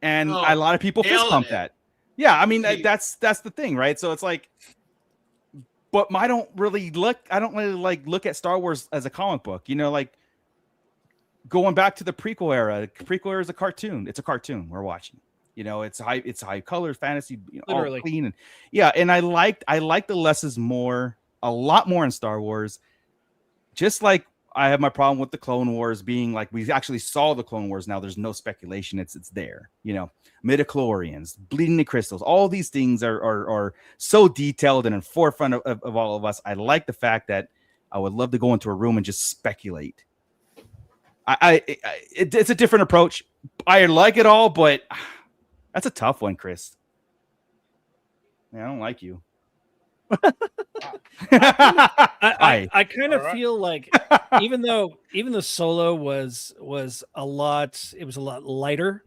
and a lot of people fist pump that. Yeah, I mean that's the thing, right? So it's like. But I don't really look at Star Wars as a comic book, like going back to the prequel era. The prequel era is a cartoon. It's a cartoon we're watching. It's high color fantasy, all clean and I like the less is more a lot more in Star Wars. Just like I have my problem with the Clone Wars being like we actually saw the Clone Wars. Now there's no speculation. It's there. Midichlorians, bleeding the crystals, all these things are so detailed and in forefront of all of us. I like the fact that I would love to go into a room and just speculate. It's a different approach. I like it all, but that's a tough one, Chris. Man, I don't like you. I kind of feel like even though Solo was a lot lighter.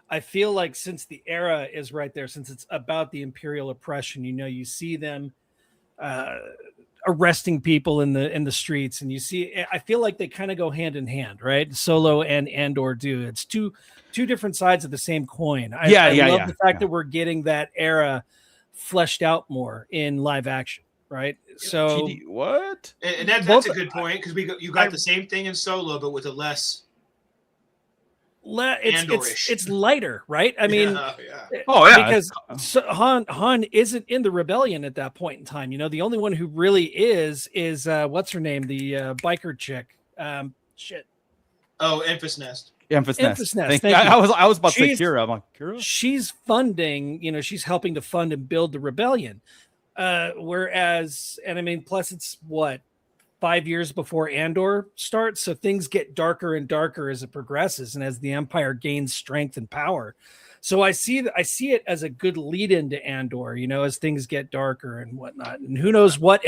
I feel like since the era is right there, since it's about the Imperial oppression, you see them arresting people in the streets, and I feel like they kind of go hand in hand, right? Solo and Andor do. It's two different sides of the same coin. I love the fact that we're getting that era fleshed out more in live action, right? So what? And that's a good point because you got the same thing in Solo, but with a less. It's lighter, right? I mean, because Han isn't in the rebellion at that point in time. The only one who really is what's her name, the biker chick. Enfys Nest. Enfys Nest. Thank you. I was about to say Kira. I'm like, Kira? She's funding. She's helping to fund and build the rebellion. Plus it's what 5 years before Andor starts, so things get darker and darker as it progresses and as the Empire gains strength and power. So I see it as a good lead into Andor, as things get darker and whatnot. And who knows what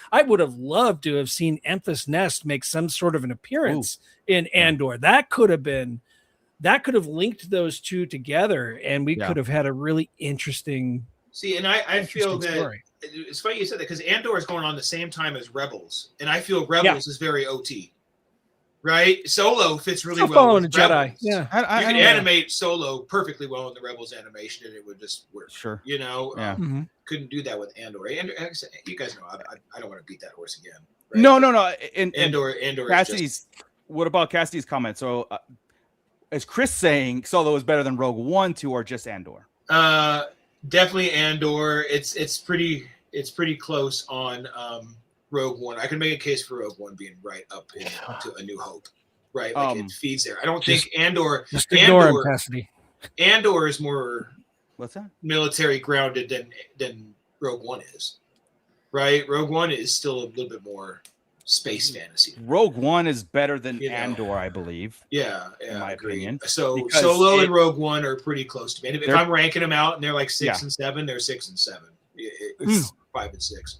I would have loved to have seen Enfys Nest make some sort of an appearance in Andor. That could have linked those two together, and we could have had a really interesting. See, and I feel that. Story. It's funny you said that because Andor is going on the same time as Rebels, and I feel Rebels is very OT, right? Solo fits really well with Jedi. Rebels. Yeah, you can animate Solo perfectly well in the Rebels animation, and it would just work. Sure, couldn't do that with Andor. You guys know I don't want to beat that horse again. Right? No. And Andor. Cassidy's. What about Cassidy's comment? So is Chris saying Solo is better than Rogue One, 2, or just Andor? Definitely Andor. It's pretty close on Rogue One. I can make a case for Rogue One being right up into A New Hope. Right, like it feeds there. I don't think Andor. Just ignore him, Cassidy. Andor is more What's that? military grounded than Rogue One is. Right, Rogue One is still a little bit more space fantasy. Rogue One is better than Andor, I believe. Yeah, in my opinion. So Solo and Rogue One are pretty close to me. If I'm ranking them out and they're like 6 and 7, they're 6 and 7. It's 5 and 6.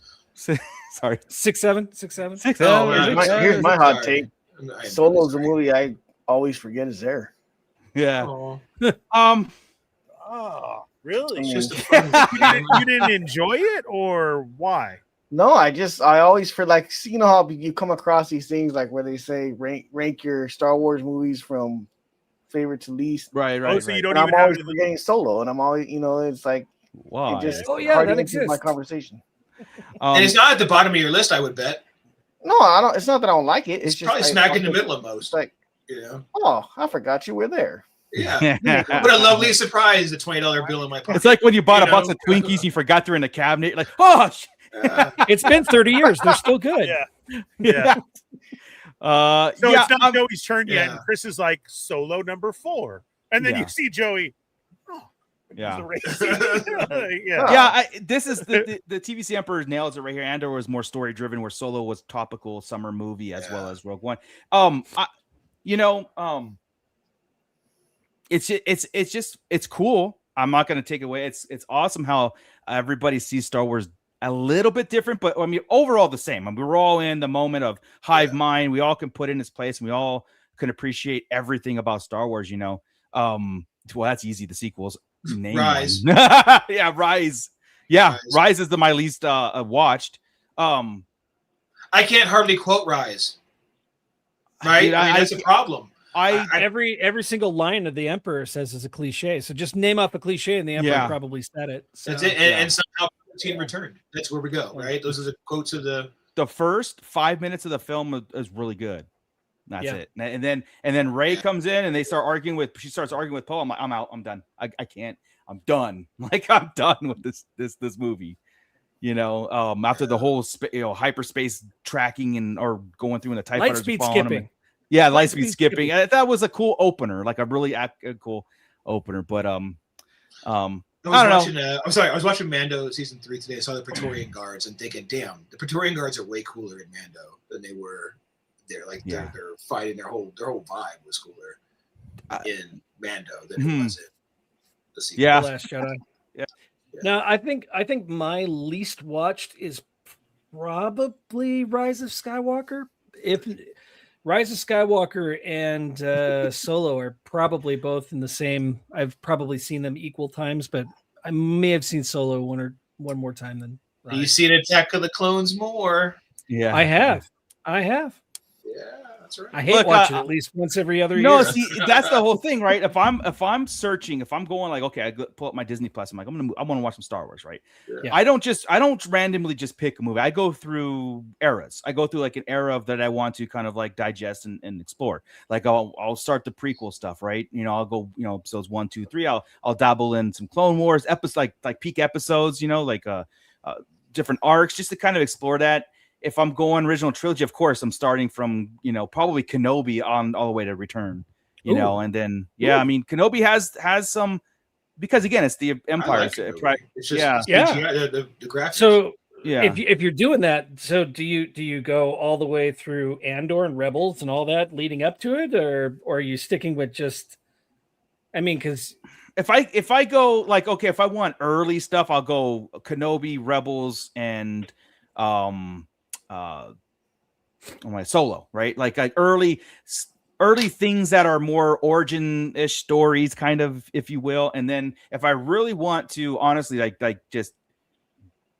Sorry, 6, 7, 6, 7. 6. Here's my hot take. Solo's a movie I always forget is there. Yeah. Oh, really? It's just a fun You didn't enjoy it, or why? No, I always feel like, you know how you come across these things like where they say rank your Star Wars movies from favorite to least. Right. So you don't And even I'm have always forgetting Solo, and I'm always, it's like Why? it just that hardly exists. enters my conversation. and it's not at the bottom of your list, I would bet. No, I don't. It's not that I don't like it. It's just probably smack in the middle of most. It's like, oh, I forgot you were there. Yeah. What a lovely surprise! A $20 bill in my pocket. It's like when you bought a box of Twinkies, you forgot they're in the cabinet. You're like, oh, It's been 30 years. They're still good. Yeah. So it's not Joey's turn yet, Yeah. and Chris is like Solo number 4, and then you see Joey. Yeah. Yeah. This is the TVC Emperor nails it right here. Andor was more story driven, where Solo was topical summer movie as well as Rogue One. It's cool. I'm not going to take away. It's awesome how everybody sees Star Wars a little bit different, but I mean overall the same. I mean, we're all in the moment of hive mind. We all can put in its place, and we all can appreciate everything about Star Wars. Well, that's easy. The sequels. Name Rise. Yeah, Rise. Yeah, Rise is my least watched. I can't hardly quote Rise. Right? Dude, That's a problem. Every single line of the Emperor says is a cliche. So just name off a cliche, and the Emperor probably said it. So. That's it. And somehow Palpatine returned. That's where we go, right? Those are the quotes of the first 5 minutes of the film is really good. That's it. And then Rey comes in, and she starts arguing with Poe. I'm out. I'm done. I can't. I'm done. Like, I'm done with this movie. After the whole hyperspace tracking or going through in the TIE light fighters speed following skipping. him. Yeah, light speed skipping. That was a cool opener, like a really cool opener. But I don't know. I was watching Mando season 3 today. I saw the Praetorian Guards and thinking, damn, the Praetorian Guards are way cooler in Mando than they were there. Like they're fighting, their whole vibe was cooler in Mando than it was in the sequel. Yeah. The Last Jedi. Now I think my least watched is probably Rise of Skywalker. If Rise of Skywalker and Solo are probably both in the same. I've probably seen them equal times, but I may have seen Solo one more time than Rise. You've seen Attack of the Clones more. Yeah, I have. Yeah, that's right. I hate watching at least once every other year. No, see, that's the whole thing, right? If I'm searching, if I'm going like, okay, I pull up my Disney Plus, I'm like, I want to watch some Star Wars, right? Yeah. I don't randomly just pick a movie. I go through eras. I go through like an era that I want to kind of like digest and explore. Like I'll start the prequel stuff, right? I'll go, episodes 1, 2, 3. I'll dabble in some Clone Wars episodes, like peak episodes, like different arcs, just to kind of explore that. If I'm going original trilogy, of course, I'm starting from, probably Kenobi on all the way to Return, and then, I mean, Kenobi has some, because again, it's the Empire. It's just the graphics. So if you're doing that, so do you go all the way through Andor and Rebels and all that leading up to it, or are you sticking with just, I mean, because if I go like, okay, if I want early stuff, I'll go Kenobi, Rebels, and Solo, right? Like early things that are more origin-ish stories, kind of, if you will. And then if I really want to honestly like just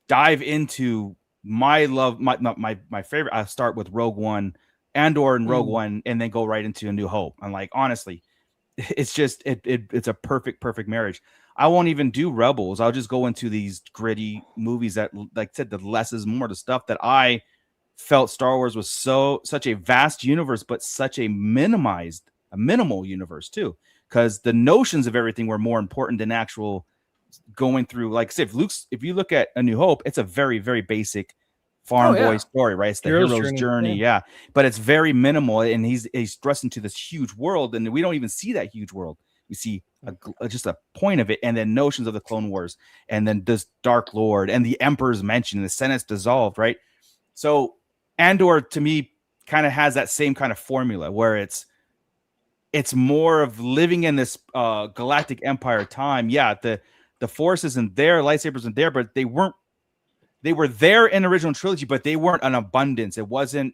dive into my love, my favorite, I'll start with Rogue One, Andor and Rogue One, and then go right into A New Hope. And like, honestly, it's just it's a perfect marriage. I won't even do Rebels. I'll just go into these gritty movies that, like I said, the less is more, the stuff that I felt Star Wars was such a vast universe, but such a minimized minimal universe too, because the notions of everything were more important than actual going through. Like, say, if you look at A New Hope, it's a very, very basic farm boy story, right? It's the hero's journey, yeah. But it's very minimal, and he's thrust into this huge world, and we don't even see that huge world. We see just a point of it, and then notions of the Clone Wars, and then this Dark Lord, and the Emperor's mentioned, the Senate's dissolved, right? So Andor, to me, kind of has that same kind of formula where it's more of living in this galactic empire time. Yeah, the Force isn't there, lightsabers isn't there, but they were there in the original trilogy, but they weren't an abundance. It wasn't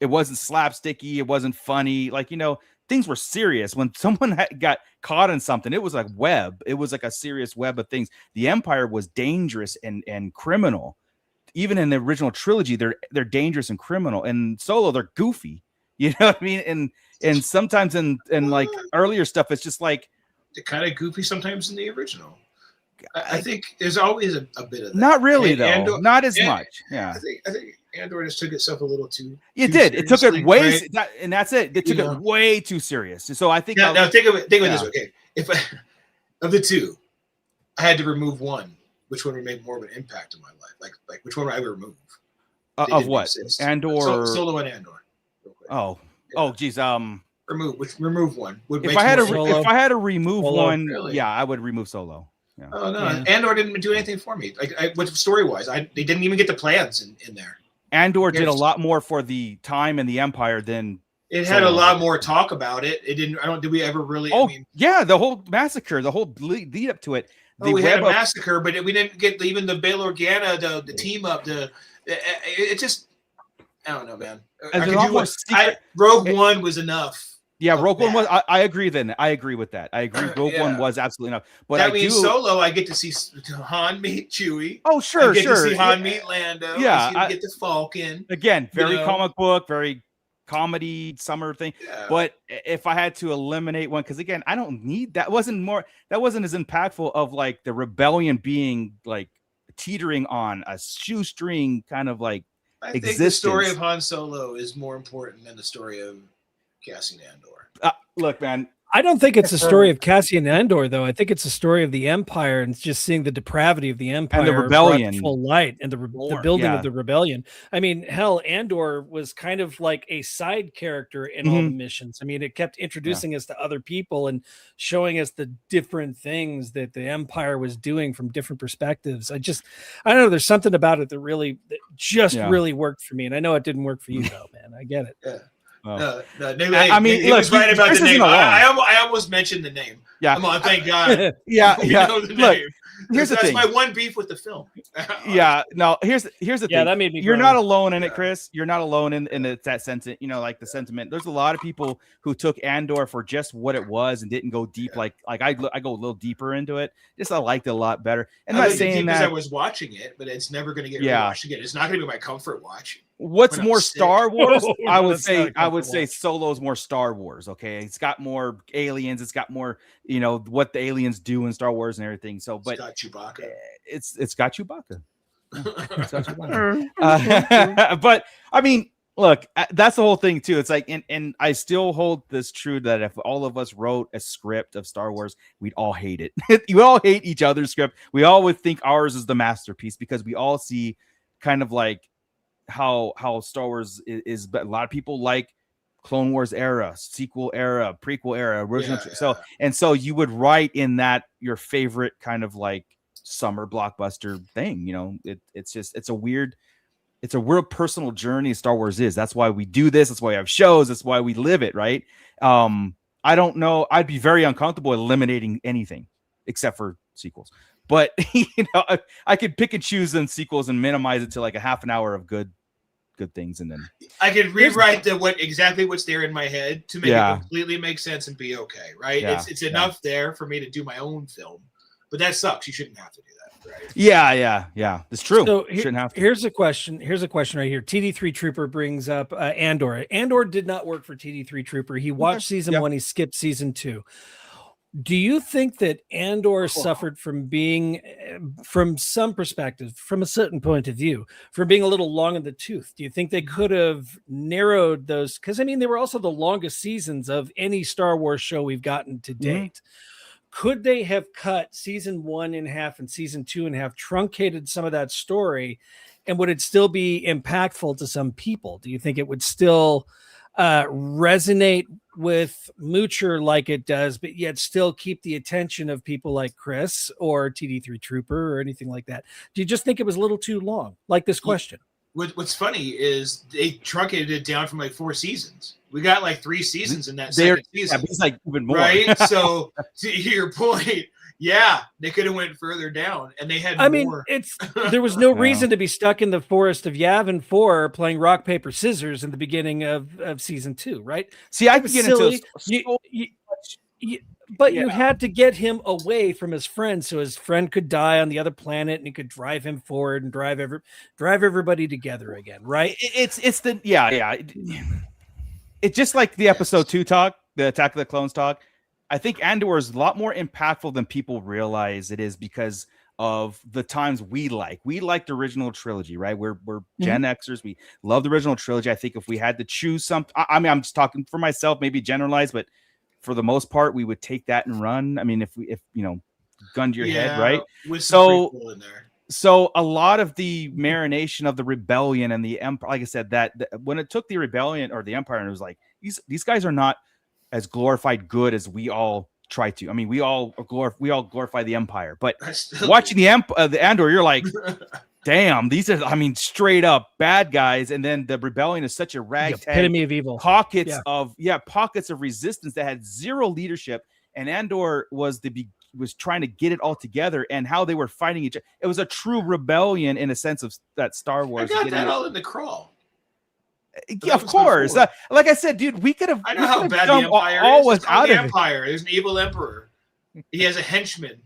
slapsticky, it wasn't funny. Like, things were serious. When someone got caught in something, it was like web. It was like a serious web of things. The Empire was dangerous and criminal. Even in the original trilogy, they're dangerous and criminal. And Solo, they're goofy. You know what I mean? And sometimes in like earlier stuff, it's just like they're kind of goofy sometimes in the original. I think there's always a bit of that. Not really, though. Andor, not as much. Yeah. I think Andor just took itself a little too. It did. It took it way, and that's it. They took it way too serious. So I think. Now think of it this way. Okay, if of the two, I had to remove one, which one would make more of an impact in my life? Like which one would I remove? Of what? Andor. Solo and Andor. Geez. Remove one. If I had to remove one, really? Yeah, I would remove Solo. Yeah. Oh no, Andor didn't do anything for me. Like story wise, they didn't even get the plans in there. Andor did a lot more for the time and the Empire than it had. Solo. A lot more talk about it. It didn't. Did we ever really? Oh, yeah, the whole massacre, the whole lead up to it. We had a massacre, but we didn't get even the Bail Organa, the team up. It just, I don't know, man. Rogue One was enough. Yeah, Rogue One was. I agree. Then I agree with that. I agree. Rogue One was absolutely enough. But that means Solo, I get to see Han meet Chewie. Oh, sure, I get to see Han meet Lando. Yeah, I get the Falcon. Again, very comic book, very comedy summer thing. Yeah. But if I had to eliminate one, because again, I don't need that. Wasn't as impactful of like the rebellion being like teetering on a shoestring kind of like. I think the story of Han Solo is more important than the story of Cassian Andor. Look, man, I don't think it's a story of Cassian Andor, though. I think it's a story of the Empire and just seeing the depravity of the Empire and the rebellion, full light, and the building of the rebellion. I mean, hell, Andor was kind of like a side character in all the missions. I mean, it kept introducing us to other people and showing us the different things that the Empire was doing from different perspectives. I don't know. There's something about it that really worked for me, and I know it didn't work for you, though, man. I get it. Yeah. No, I mean, he was right about the name. I almost mentioned the name. Yeah. Come on, thank God. Yeah. Look, here's the thing. That's my one beef with the film. Yeah. No, here's the thing. That made me. You're not alone in it, Chris. You're not alone in that sentiment. Like the sentiment. There's a lot of people who took Andor for just what it was and didn't go deep. Like I go a little deeper into it. I liked it a lot better. And I'm not saying that I was watching it, but it's never going to get rewatched again. It's not going to be my comfort watch. What's more Star Wars? I would say Solo's more Star Wars. Okay, it's got more aliens. It's got more, what the aliens do in Star Wars and everything. So, but it's got Chewbacca. It's got Chewbacca. But I mean, look, that's the whole thing too. It's like, and I still hold this true that if all of us wrote a script of Star Wars, we'd all hate it. We all hate each other's script. We all would think ours is the masterpiece because we all see kind of like how Star Wars is. But a lot of people like Clone Wars era, sequel era, prequel era, original. So you would write in that your favorite kind of like summer blockbuster thing. It's a real personal journey. Star Wars is. That's why we do this. That's why we have shows. That's why we live it. Right. I don't know. I'd be very uncomfortable eliminating anything except for sequels. But I could pick and choose in sequels and minimize it to like a half an hour of good things, and then I could rewrite what's there in my head to make it completely make sense and be okay, right? It's enough there for me to do my own film, but that sucks. You shouldn't have to do that, right? Yeah. It's true. So shouldn't have to. Here's a question right here. TD3 Trooper brings up Andor. Andor did not work for TD3 Trooper. He watched season 1. He skipped season 2. Do you think that Andor suffered from being, from some perspective, from a certain point of view, from being a little long in the tooth? Do you think they could have narrowed those? Because I mean, they were also the longest seasons of any Star Wars show we've gotten to date. Could they have cut season 1 in half and season 2 in half, truncated some of that story, and would it still be impactful to some people? Do you think it would still resonate with Moocher like it does, but yet still keep the attention of people like Chris or TD3 Trooper or anything like that? Do you just think it was a little too long? Like this question. What's funny is they truncated it down from like 4 seasons. We got like 3 seasons in that second season. Yeah, it's like even more. Right? So to your point, yeah, they could have went further down, and they had. There was no reason to be stuck in the forest of Yavin 4 playing rock paper scissors in the beginning of season 2, right? See, I could get into you had to get him away from his friend so his friend could die on the other planet and he could drive him forward and drive everybody together again, right? It's just like the episode 2 talk, the Attack of the Clones talk. I think Andor is a lot more impactful than people realize it is because of the times we like. We like the original trilogy, right? We're Gen Xers. We love the original trilogy. I think if we had to choose something, I mean, I'm just talking for myself, maybe generalized, but for the most part, we would take that and run. I mean, if gun to your head, right? So a lot of the marination of the rebellion and the empire, like I said, that when it took the rebellion or the empire, and it was like these guys are not as glorified good as we all try to. I mean, we all glorify the empire, but watching the Andor, you're like, damn, these are, I mean, straight up bad guys. And then the rebellion is such a ragtag epitome of evil, pockets of resistance that had zero leadership. And Andor was trying to get it all together, and how they were fighting each other. It was a true rebellion in a sense of that Star Wars. I got that all in the crawl. Yeah, of course. Like I said, dude, we could have. I know how bad the Empire is. It's called the Empire. There's an evil emperor. He has a henchman.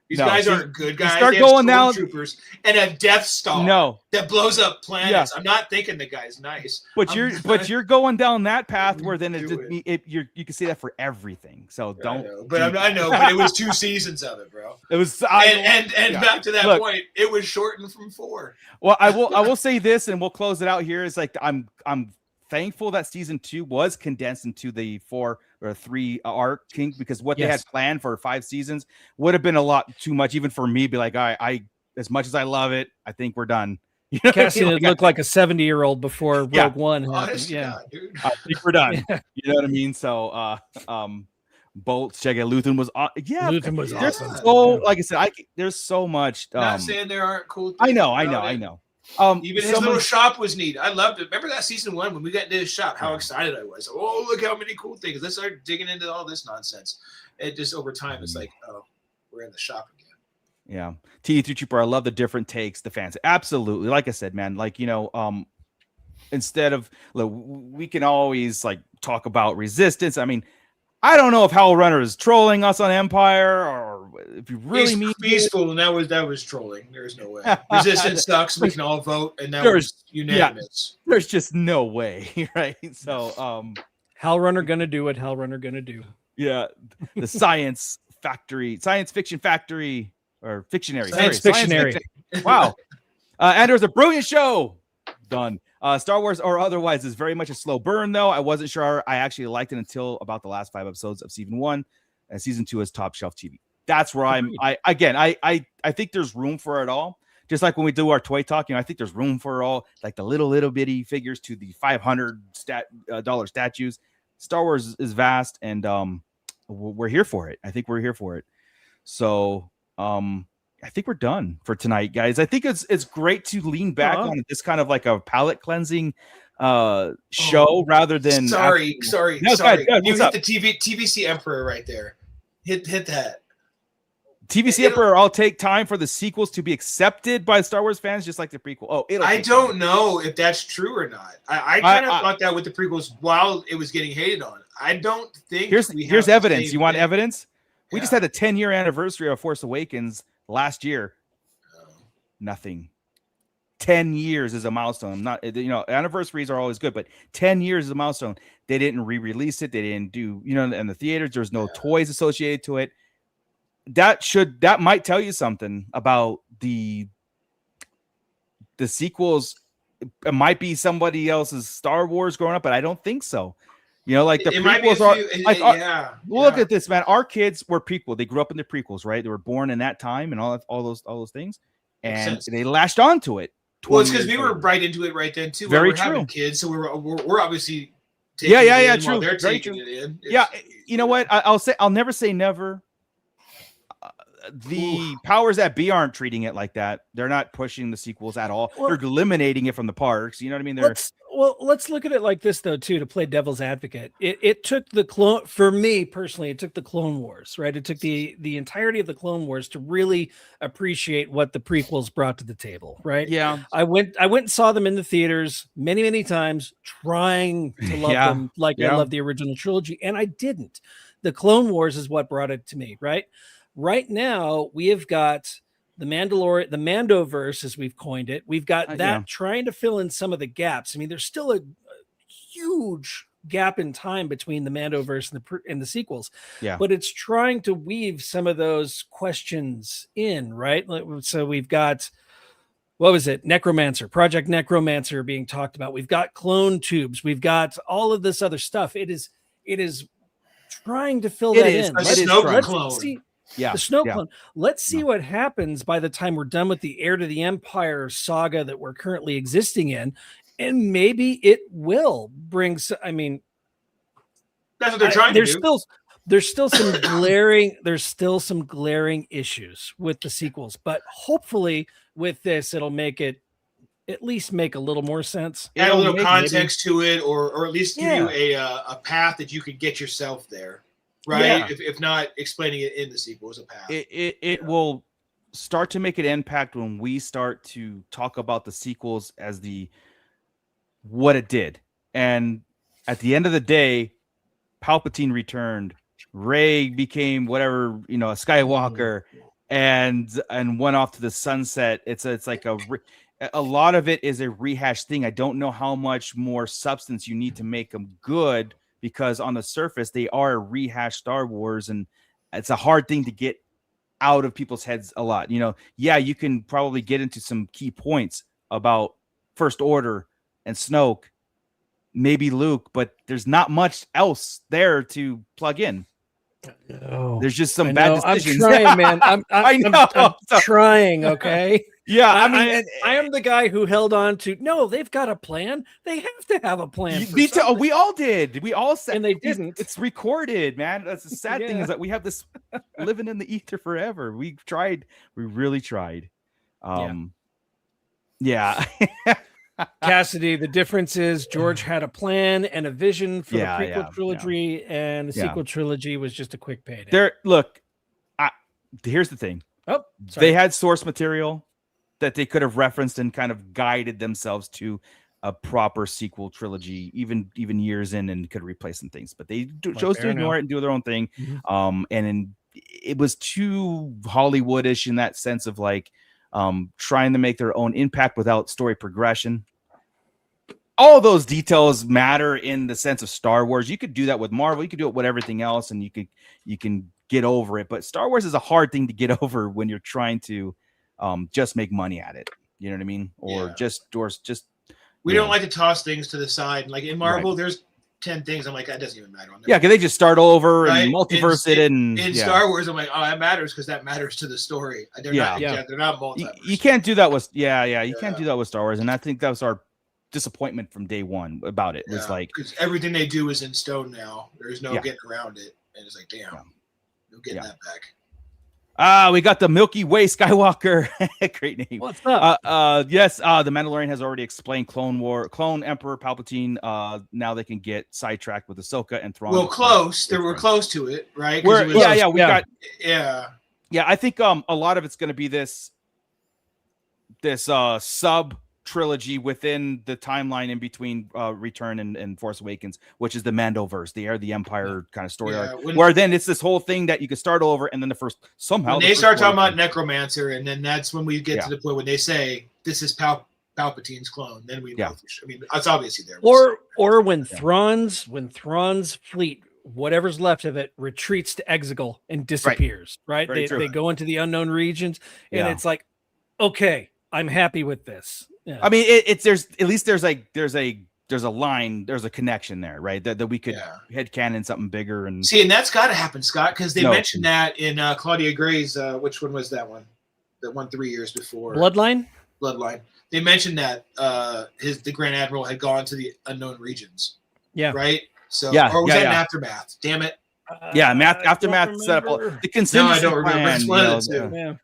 These guys aren't good guys. Start going down troopers and a Death Star that blows up planets. I'm not thinking the guy's nice. But you're going down that path where then you can see that for everything. So don't. I know, but it was 2 seasons of it, bro. It was back to that point, it was shortened from 4. Well, I will say this, and we'll close it out here. Is like I'm thankful that season 2 was condensed into the 4 or 3 arc because what they had planned for 5 seasons would have been a lot too much, even for me. Be like, I as much as I love it, I think we're done. You know, Cassian looked like a 70-year-old before Rogue One happened. God, dude. I think we're done. You know what I mean? So, Bolt, Chega, Luthen was Luthen was awesome. So, like I said, there's so much. Not saying there aren't cool things. I know. Even his little shop was neat. I loved it. Remember that season 1 when we got into his shop? How excited I was! Oh, look how many cool things! Let's start digging into all this nonsense. It just over time, it's like, oh, we're in the shop again. Yeah, TD3 Trooper. I love the different takes, the fans. Absolutely, like I said, man. Like instead of we can always like talk about resistance. I mean, I don't know if Hell Runner is trolling us on Empire or if you really mean peaceful, and that was trolling. There's no way. Resistance sucks. We can all vote, and that was unanimous. Yeah, there's just no way, right? So, Hell Runner gonna do what Hell Runner gonna do. Yeah, the science fiction factory, or fictionary. Science fictionary. Wow, Andor's a brilliant show. Done. Star Wars or otherwise is very much a slow burn, though. I wasn't sure I actually liked it until about the last 5 episodes of season 1, and season 2 is top shelf TV. That's where I think there's room for it all. Just like when we do our toy talk, I think there's room for it all, like the little bitty figures to the $500 statues. Star Wars is vast, and we're here for it. I think we're here for it. So I think we're done for tonight, guys. I think it's great to lean back on this kind of like a palate cleansing show rather than sorry. No, sorry. Go ahead. You hit the TVC Emperor right there. Hit that. TVC Emperor, I'll take time for the sequels to be accepted by Star Wars fans, just like the prequel. I don't know if that's true or not. I kind of thought that with the prequels while it was getting hated on. I don't think here's evidence. You want evidence? We just had the 10-year anniversary of Force Awakens last year. Nothing. 10 years is a milestone. Not, anniversaries are always good, but 10 years is a milestone. They didn't re-release it. They didn't do, in the theaters. There's no toys associated to it. That might tell you something about the sequels. It might be somebody else's Star Wars growing up, but I don't think so. Like the prequels are. Look at this, man. Our kids were prequel. They grew up in the prequels, right? They were born in that time and all those things, and they latched onto it. Well, it's because we were right into it right then too. Very true. Having kids, so we're obviously taking it in true. They're Very taking true. it in. You know what? I'll never say never. The powers that be aren't treating it like that. They're not pushing the sequels at all. They're eliminating it from the parks. You know what I mean? Let's look at it like this though, too, to play devil's advocate. It took the clone, for me personally, it took the Clone Wars, right? It took the entirety of the Clone Wars to really appreciate what the prequels brought to the table, right? Yeah. I went and saw them in the theaters many, many times, trying to love them like I love the original trilogy, and I didn't. The Clone Wars is what brought it to me, right? Right now, we have got the Mandalorian, the Mandoverse, as we've coined it. We've got that trying to fill in some of the gaps. I mean, there's still a huge gap in time between the Mandoverse and the sequels. Yeah. But it's trying to weave some of those questions in, right? So we've got, what was it? Project Necromancer being talked about. We've got clone tubes. We've got all of this other stuff. It is trying to fill that in. A Snoke clone. The Snoke clone. Let's see what happens by the time we're done with the Heir to the Empire saga that we're currently existing in, and maybe it will bring. I mean, that's what they're trying to do. There's still some glaring issues with the sequels, but hopefully with this, it'll make it at least make a little more sense. Add a little context to it, or at least give you a path that you could get yourself there. Right, if not explaining it in the sequel as a path, it will start to make an impact when we start to talk about the sequels as what it did. And at the end of the day, Palpatine returned, Rey became whatever, a Skywalker, and went off to the sunset. It's like a lot of it is a rehash thing. I don't know how much more substance you need to make them good, because on the surface, they are a rehashed Star Wars, and it's a hard thing to get out of people's heads a lot. You can probably get into some key points about First Order and Snoke, maybe Luke, but there's not much else there to plug in. There's just some bad decisions. I'm trying, man. I know. I'm trying, okay? Yeah, I am the guy who held on to. No, they've got a plan. They have to have a plan. We all did. We all said, and they didn't. It's recorded, man. That's the sad thing, is that we have this living in the ether forever. We tried. We really tried. Cassidy, the difference is George had a plan and a vision for the prequel trilogy, and the sequel trilogy was just a quick payday. Here's the thing. Oh, sorry. They had source material that they could have referenced and kind of guided themselves to a proper sequel trilogy, even years in, and could replace some things. But they chose to ignore it and do their own thing. Mm-hmm. It was too Hollywoodish in that sense of trying to make their own impact without story progression. All those details matter in the sense of Star Wars. You could do that with Marvel. You could do it with everything else, and you can get over it. But Star Wars is a hard thing to get over when you're trying to just make money at it. You know what I mean? Or just. We don't like to toss things to the side. Like in Marvel, there's 10 things. I'm like, that doesn't even matter. Because they just start over and multiverse it. And in Star Wars, I'm like, oh, that matters because that matters to the story. They're not multiverse. You can't do that with You can't do that with Star Wars, and I think that was our disappointment from day one about it. Was because everything they do is in stone now. There's no getting around it, and it's like, damn, you'll get that back. We got the Milky Way Skywalker. Great name. What's up? Yes, the Mandalorian has already explained Clone Emperor Palpatine. Now they can get sidetracked with Ahsoka and Thrawn. Well, close. They were close to it, right? I think a lot of it's going to be this sub trilogy within the timeline in between Return and Force Awakens, which is the Mandoverse, the Heir of the Empire kind of story arc, where then it's this whole thing that you could start over, and then when they start talking about Necromancer, and then that's when we get to the point when they say this is Palpatine's clone, then we know. Yeah. For sure. I mean, it's obviously there. Or when Thrawn's fleet, whatever's left of it, retreats to Exegol and disappears. Right? They go into the unknown regions, and it's like, okay, I'm happy with this. Yeah. I mean, there's a line, there's a connection there, right? That we could headcanon something bigger and see, and that's got to happen, Scott, because they mentioned that in Claudia Gray's. Which one was that one? That one 3 years before Bloodline. They mentioned that the Grand Admiral had gone to the unknown regions. Yeah. Right. So or was that an Aftermath? Damn it. Aftermath set up the contingency plan.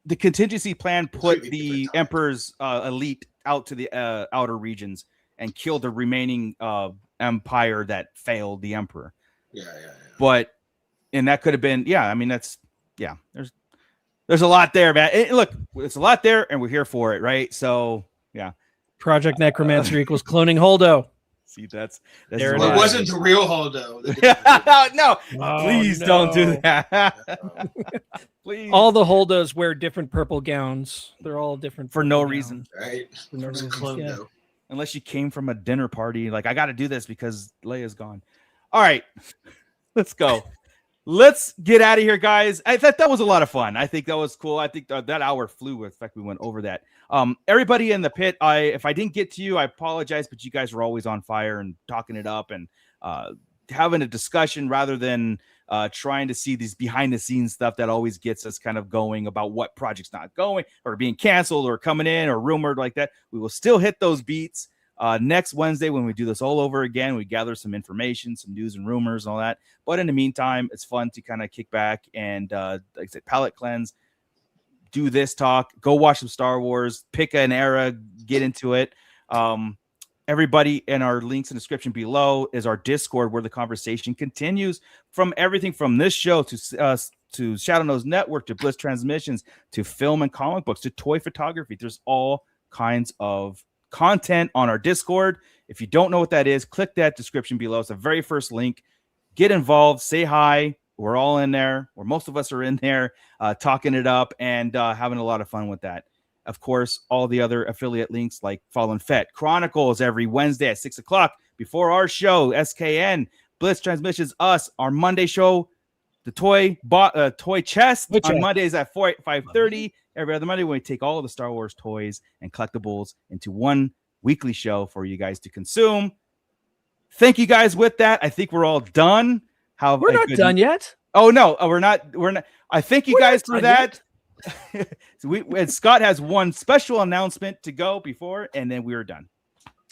The contingency plan put the Emperor's elite out to the outer regions and killed the remaining empire that failed the Emperor. But and that could have been I mean there's a lot there, man. Look, it's a lot there, and we're here for it, right? So Project Necromancer equals cloning Holdo. See, that's it wasn't the real Holdo. No, please don't do that. Please. All the Holdos wear different purple gowns. They're all different for no reason, right? For no reason. Unless you came from a dinner party, like I got to do this because Leia's gone. All right, let's go. Let's get out of here, guys. I thought that was a lot of fun. I think that was cool. I think that hour flew. In fact, we went over that. Everybody in the pit, if I didn't get to you, I apologize, but you guys were always on fire and talking it up and having a discussion rather than trying to see these behind the scenes stuff that always gets us kind of going about what project's not going or being canceled or coming in or rumored like that. We will still hit those beats. Next Wednesday, when we do this all over again, we gather some information, some news and rumors and all that. But in the meantime, it's fun to kind of kick back and, like I said, palate cleanse, do this talk, go watch some Star Wars, pick an era, get into it. Everybody in our links in the description below is our Discord where the conversation continues from everything from this show to Shadow Nose Network to Bliss Transmissions to film and comic books to toy photography. There's all kinds of content on our Discord. If you don't know what that is, click that description below. It's the very first link. Get involved, say hi. We're all in there, or most of us are in there, talking it up and having a lot of fun with that. Of course, all the other affiliate links like Fallen Fett Chronicles every Wednesday at 6:00 before our show, SKN, Blitz Transmissions, us, our Monday show, the toy chest on Mondays at 5:30. Every other Monday, when we take all of the Star Wars toys and collectibles into one weekly show for you guys to consume. Thank you guys with that. I think we're all done. We're not done yet. Oh, no, we're not. I thank you guys for that. And Scott has one special announcement to go before, and then we are done.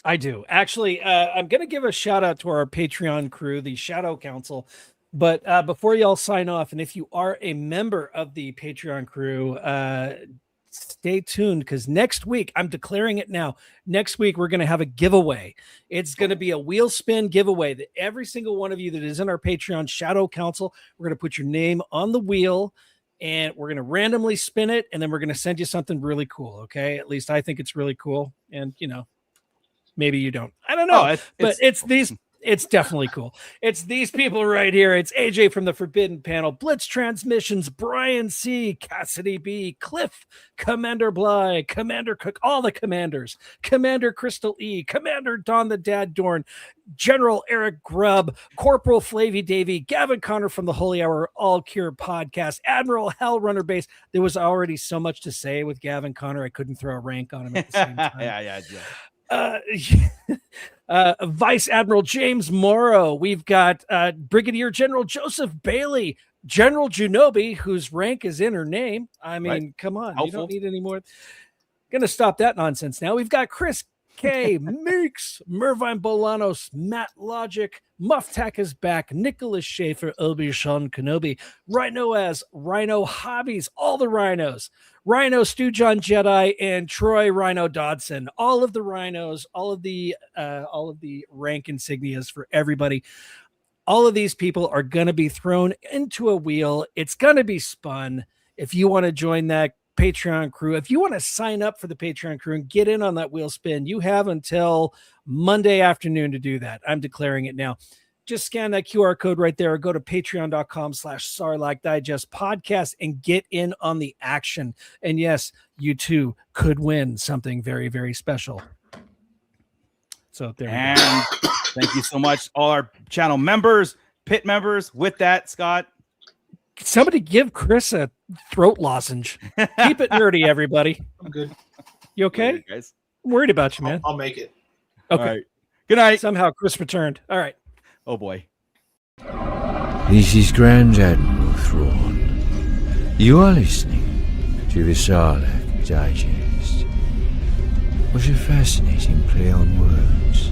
I do. Actually, I'm going to give a shout out to our Patreon crew, the Shadow Council. But before y'all sign off, and if you are a member of the Patreon crew, stay tuned because next week, I'm declaring it now. Next week, we're going to have a giveaway. It's going to be a wheel spin giveaway that every single one of you that is in our Patreon Shadow Council, we're going to put your name on the wheel and we're going to randomly spin it. And then we're going to send you something really cool. Okay. At least I think it's really cool. And, maybe you don't. I don't know. It's definitely cool. It's these people right here. It's AJ from the Forbidden Panel, Blitz Transmissions, Brian C, Cassidy B, Cliff, Commander Bly, Commander Cook, all the commanders, Commander Crystal E, Commander Don the Dad Dorn, General Eric Grubb, Corporal Flavy Davy, Gavin Connor from the Holy Hour All Cure Podcast, Admiral Hellrunner Base. There was already so much to say with Gavin Connor. I couldn't throw a rank on him at the same time. Yeah. Vice Admiral James Morrow. We've got Brigadier General Joseph Bailey, General Junobi, whose rank is in her name. I mean, Come on, you don't need any more. Gonna stop that nonsense now. We've got Chris K, Meeks, Mervine Bolanos, Matt Logic, Mufftack is back, Nicholas Schaefer, Obi-Wan Kenobi, Rhino as Rhino Hobbies, all the rhinos, Rhino Stu John Jedi, and Troy Rhino Dodson. All of the rhinos, all of the rank insignias for everybody. All of these people are going to be thrown into a wheel. It's going to be spun. If you want to join that Patreon crew, if you want to sign up for the Patreon crew and get in on that wheel spin, you have until Monday afternoon to do that. I'm declaring it now. just scan that QR code right there or go to patreon.com/Sarlacc Digest podcast and get in on the action. And yes, you too could win something very, very special. So there we go. Thank you so much, all our channel members, pit members. With that, Scott, somebody give Chris a throat lozenge. Keep it nerdy, everybody. I'm good. You okay? Later, guys. I'm worried about you, man. I'll make it. Okay. All right. Good night. Somehow Chris returned. All right. Oh boy. This is Grand Admiral Thrawn. You are listening to the Sarlacc Digest. What a fascinating play on words.